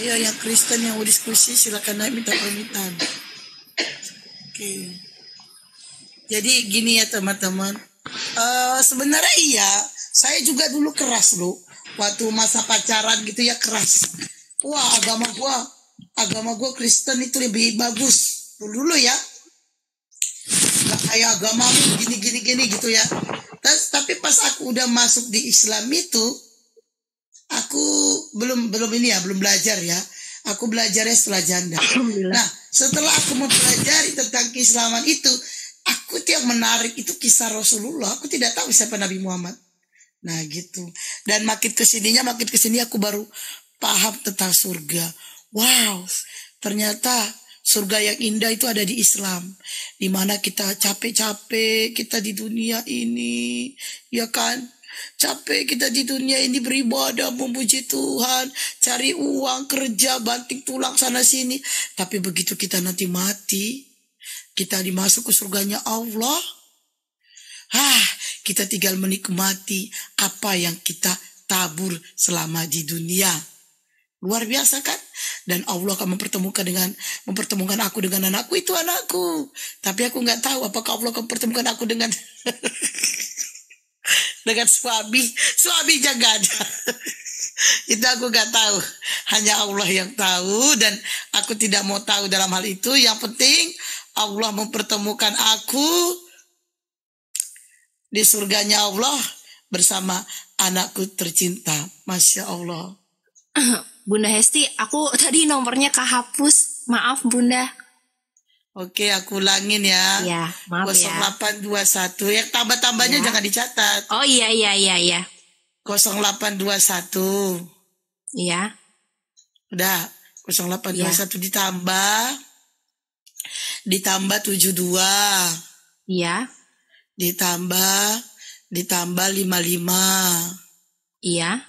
Ayo yang Kristen yang mau diskusi silakan naik minta permintaan. Oke. Jadi gini ya teman-teman. Sebenarnya iya, saya juga dulu keras loh. Waktu masa pacaran gitu ya keras. Wah, agama gua Kristen itu lebih bagus dulu ya. Gak kayak agamamu gini gitu ya. Tapi pas aku udah masuk di Islam itu, aku belum belajar ya. Aku belajarnya setelah janda. Nah, setelah aku mempelajari tentang keislaman itu, aku yang menarik itu kisah Rasulullah. Aku tidak tahu siapa Nabi Muhammad. Nah gitu. Dan makin kesini aku baru paham tentang surga. Wow, ternyata surga yang indah itu ada di Islam. Dimana kita capek-capek kita di dunia ini, ya kan? Capek kita di dunia ini beribadah, memuji Tuhan, cari uang, kerja, banting tulang sana sini. Tapi begitu kita nanti mati, kita dimasuk ke surganya Allah. Kita tinggal menikmati apa yang kita tabur selama di dunia. Luar biasa kan? Dan Allah akan mempertemukan aku dengan anakku, itu anakku. Tapi aku nggak tahu apakah Allah akan mempertemukan aku dengan dengan suaminya nggak ada. Itu aku nggak tahu. Hanya Allah yang tahu dan aku tidak mau tahu dalam hal itu. Yang penting Allah mempertemukan aku di surganya Allah bersama anakku tercinta. Masya Allah. Bunda Hesti, aku tadi nomornya kehapus. Maaf Bunda. Oke, aku ulangin ya. Iya, maaf 0821. Yang tambah-tambahnya jangan dicatat. Oh iya. 0821. Iya. Udah, 0821 ditambah 72. Iya. Ditambah 55. Iya.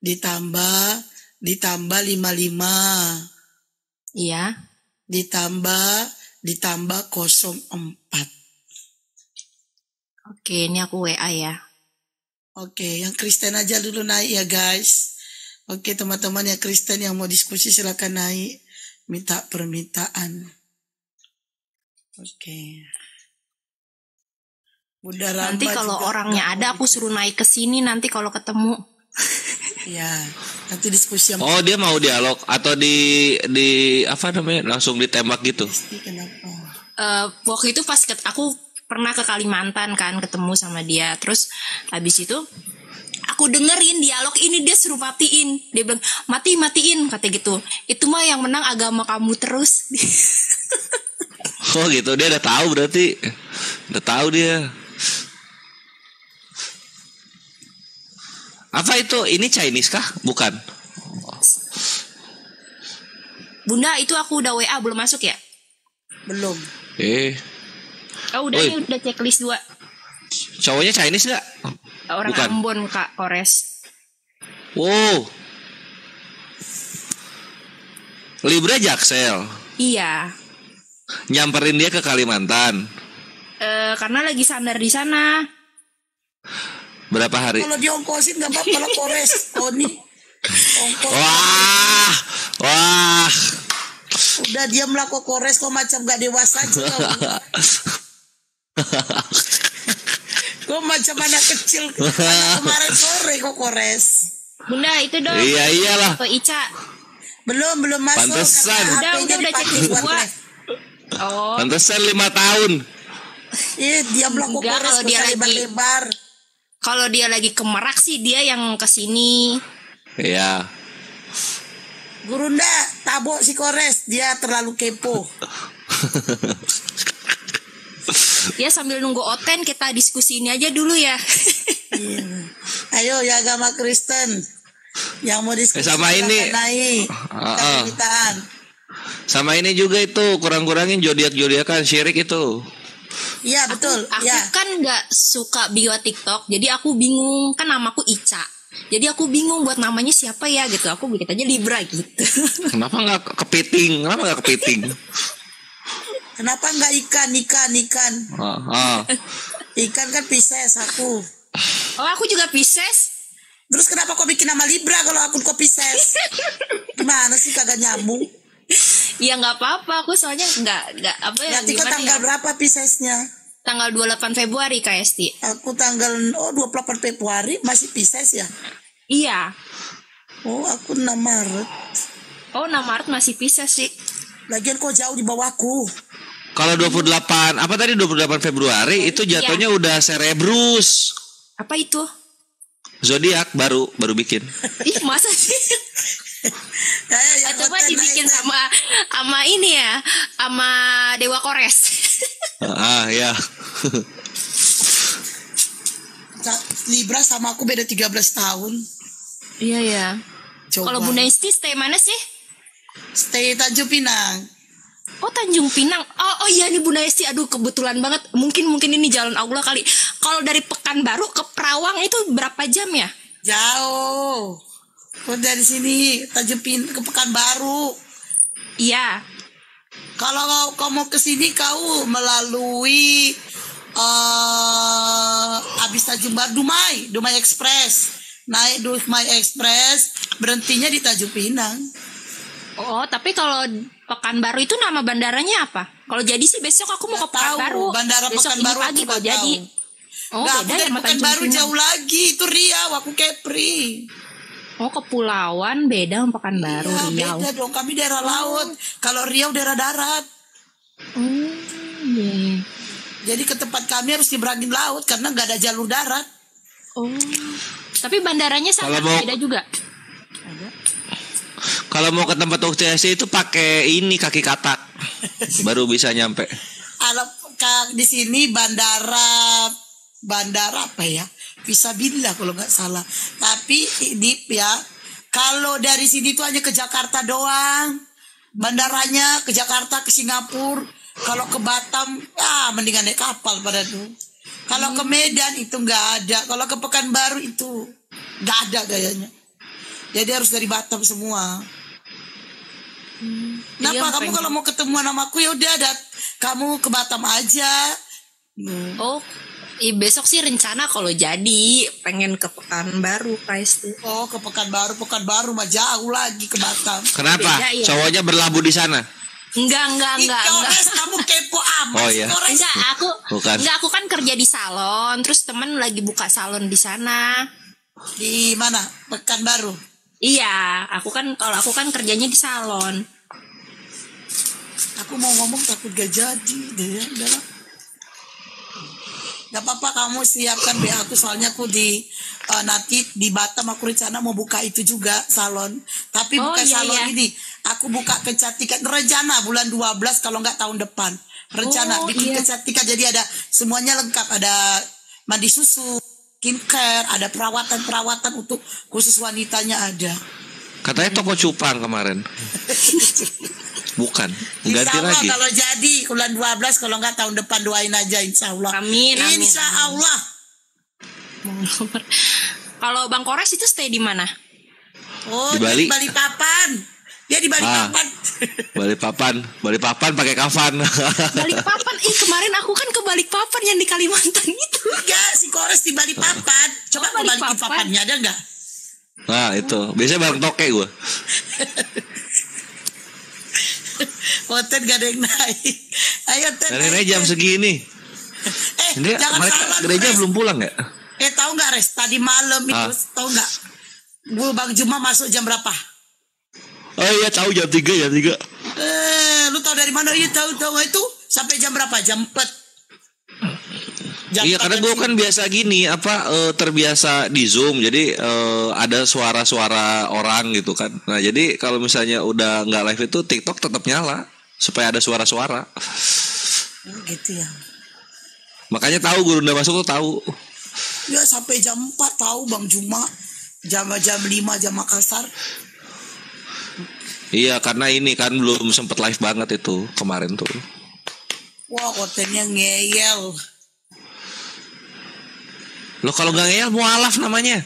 Ditambah 55. Iya. Ditambah 04. Oke, ini aku WA ya. Oke, yang Kristen aja dulu naik ya guys. Oke, teman-teman yang Kristen yang mau diskusi silakan naik. Minta permintaan. Oke. Bunda Rama Nanti kalau juga orangnya ada aku suruh naik ke sini nanti kalau ketemu. Ya, nanti diskusi sama Oh, dia mau dialog atau di apa namanya? Langsung ditembak gitu. kenapa? Waktu itu pas aku pernah ke Kalimantan kan ketemu sama dia. Terus habis itu aku dengerin dialog ini, dia suruh matiin. Dia bilang matiin kata gitu. Itu mah yang menang agama kamu terus. Oh gitu, dia udah tahu berarti. Udah tahu dia. Apa itu? Ini Chinese kah? Bukan. Bunda, itu aku udah WA belum masuk ya? Belum. Oh udah, ini udah checklist 2. Cowoknya Chinese nggak? Orang Bukan. Ambon Kak, Kores. Wow. Libra Jaksel. Iya. Nyamperin dia ke Kalimantan. Karena lagi sandar di sana. Berapa hari? Kalau diongkosin nggak apa-apa lah Kores. Tony. Ongkos. Wah. Udah diam lah kok Kores, kok macam gak dewasa aja kau. Kok macam anak kecil. Anak kemarin sore kok Kores. Bunda itu dong. Iya iyalah. Ke Ica. Belum masuk. Pantesan. Udah cek dua. Oh. Pantesan 5 tahun. Dia bilang kok Enggak, Kores kalau dia lagi- lebar-lebar. Kalau dia lagi ke Merak sih dia yang kesini. Iya. Gurunda tabok si Kores, dia terlalu kepo. Dia sambil nunggu Oten kita diskusi ini aja dulu ya. Iya. Ayo ya agama Kristen yang mau diskusi sama ini. naik. Sama ini juga itu kurang-kurangin zodiak-zodiakan syirik itu. Iya betul. Aku Ya. kan nggak suka bio TikTok, jadi aku bingung. Kan namaku Ica. Jadi aku bingung buat namanya siapa ya gitu. Aku bikin aja Libra gitu. Kenapa nggak kepiting? Kenapa nggak ikan? Ikan kan Pisces aku. Oh, aku juga Pisces. Terus kenapa kau bikin nama Libra kalau aku kok Pisces? Gimana sih kagak nyambung? Ya nggak apa-apa. Aku soalnya nggak apa ya. Nanti kau gimana tanggal ya? berapa Piscesnya? Tanggal 28 Februari Kak Esti. Aku tanggal 28 Februari masih Pisces ya? Iya. Oh aku 6 Maret. Oh, 6 Maret masih Pisces sih. Lagian kau jauh di bawahku. Kalau 28 apa tadi 28 Februari itu jatuhnya udah Cerebrus. Apa itu? Zodiak baru bikin. Ih, masa sih? Coba dibikin sama ini ya, sama Dewa Kores. Ya. Libra sama aku beda 13 tahun. Iya ya. Coba. Kalau Bunda Esti stay mana sih? Stay Tanjung Pinang. Oh, Tanjung Pinang. Oh iya nih Bunda Esti. Aduh kebetulan banget. Mungkin ini jalan Allah kali. Kalau dari Pekanbaru ke Perawang itu berapa jam ya? Jauh. Kau dari sini Tanjung Pinang ke Pekanbaru. Iya. Kalau kau mau ke sini kau melalui habis Tanjung Baru Dumai Express. Naik Dumai Express, berhentinya di Tanjung Pinang. Oh, tapi kalau Pekanbaru itu nama bandaranya apa? Kalau jadi sih besok aku mau ke Pekanbaru. Bandara besok Pekanbaru ini pagi aku kalau nggak jadi. tahu. Oh, Nggak, beda aku ya dari sama Tanjung Pekanbaru Pinang. jauh lagi, itu Riau, aku Kepri. Oh, kepulauan beda sama Pekanbaru, Iya, Riau. beda dong, kami daerah laut. Kalau Riau daerah darat. Oh, iya. Jadi ke tempat kami harus nyebrangin laut karena nggak ada jalur darat. Oh. Tapi bandaranya sama Kalau mau- beda juga. Kalau mau ke tempat UTC itu pakai ini kaki katak. Baru bisa nyampe. Di sini bandara apa ya? Fisabilillah kalau nggak salah. Tapi ini ya, kalau dari sini tuh hanya ke Jakarta doang. Bandaranya ke Jakarta, ke Singapura. Kalau ke Batam, mendingan naik kapal pada tuh. Kalau ke Medan itu nggak ada. Kalau ke Pekanbaru itu nggak ada gayanya. Jadi harus dari Batam semua. Kenapa kamu kalau mau ketemuan sama aku ya udah kamu ke Batam aja. Oh, besok sih rencana kalau jadi pengen ke Pekanbaru, guys. Oh, ke Pekanbaru mah jauh lagi ke Batam. Kenapa? Beda ya? Cowoknya berlabuh di sana. Enggak. Kores, kamu kepo amat. Oh, iya. Kores. Bukan. Aku kan kerja di salon, terus temen lagi buka salon di sana. Di mana? Pekanbaru. Iya, aku kan kerjanya di salon. Aku mau ngomong takut gak jadi deh ya, udahlah. Gak apa-apa, kamu siapkan BA aku soalnya aku nanti di Batam aku rencana mau buka itu juga salon. Tapi Oh, bukan iya, salon iya. ini. Aku buka kecantikan rencana bulan 12 kalau nggak tahun depan. Rencana Oh, bikin iya. kecantikan jadi ada semuanya lengkap, ada mandi susu, skincare, ada perawatan untuk khusus wanitanya ada. Katanya toko cupang kemarin. Bukan. Insya Ganti Allah lagi. kalau jadi bulan 12 kalau nggak tahun depan doain aja insya Allah. Amin, amin, Insya amin. Allah. Kalau Bang Kores itu stay di mana? Oh, Di Bali. di Balikpapan. Dia di Balikpapan. Balikpapan pakai kafan. Balikpapan. Kemarin aku kan ke Balikpapan yang di Kalimantan itu. Enggak, si Kores di Balikpapan. Coba apa balik Balikpapan. papannya ada nggak? Nah itu biasanya bareng toke gue. Hotel gak ada yang naik. Ayo Ten. Dan ini naik, jam Ten. segini. Ini Jangan mereka salah, gereja Res. belum pulang ya? Tahu nggak Res? Tadi malam itu tahu nggak? Bang Juma masuk jam berapa? Oh iya tahu jam 3 jam 3. Lu tahu dari mana? Iya tahu itu sampai jam berapa? Jam 4. Iya karena gue kan biasa gini terbiasa di Zoom jadi ada suara-suara orang gitu kan. Nah jadi kalau misalnya udah nggak live itu TikTok tetap nyala supaya ada suara-suara. Gitu ya. Makanya tahu guru udah masuk tuh tahu. Ya sampai jam 4 tahu Bang Juma. Jam 5 jam Makassar. Iya karena ini kan belum sempet live banget itu kemarin tuh. Wah hotelnya ngeyel. Lo kalau nggak ngeyel mualaf namanya.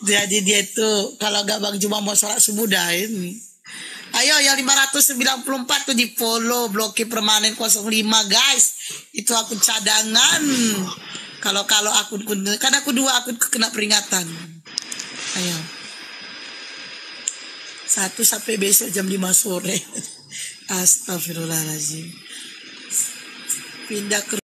Jadi dia tuh kalau nggak Bang Juma mau sholat subuh dah ini. Ayo yang 594 tuh di follow blokir permanen 05 guys. Itu akun cadangan. Kalau akun kan aku 2 akun kena peringatan. Ayo. 1 sampai besok jam 5 sore. Astagfirullahaladzim. Pindah ke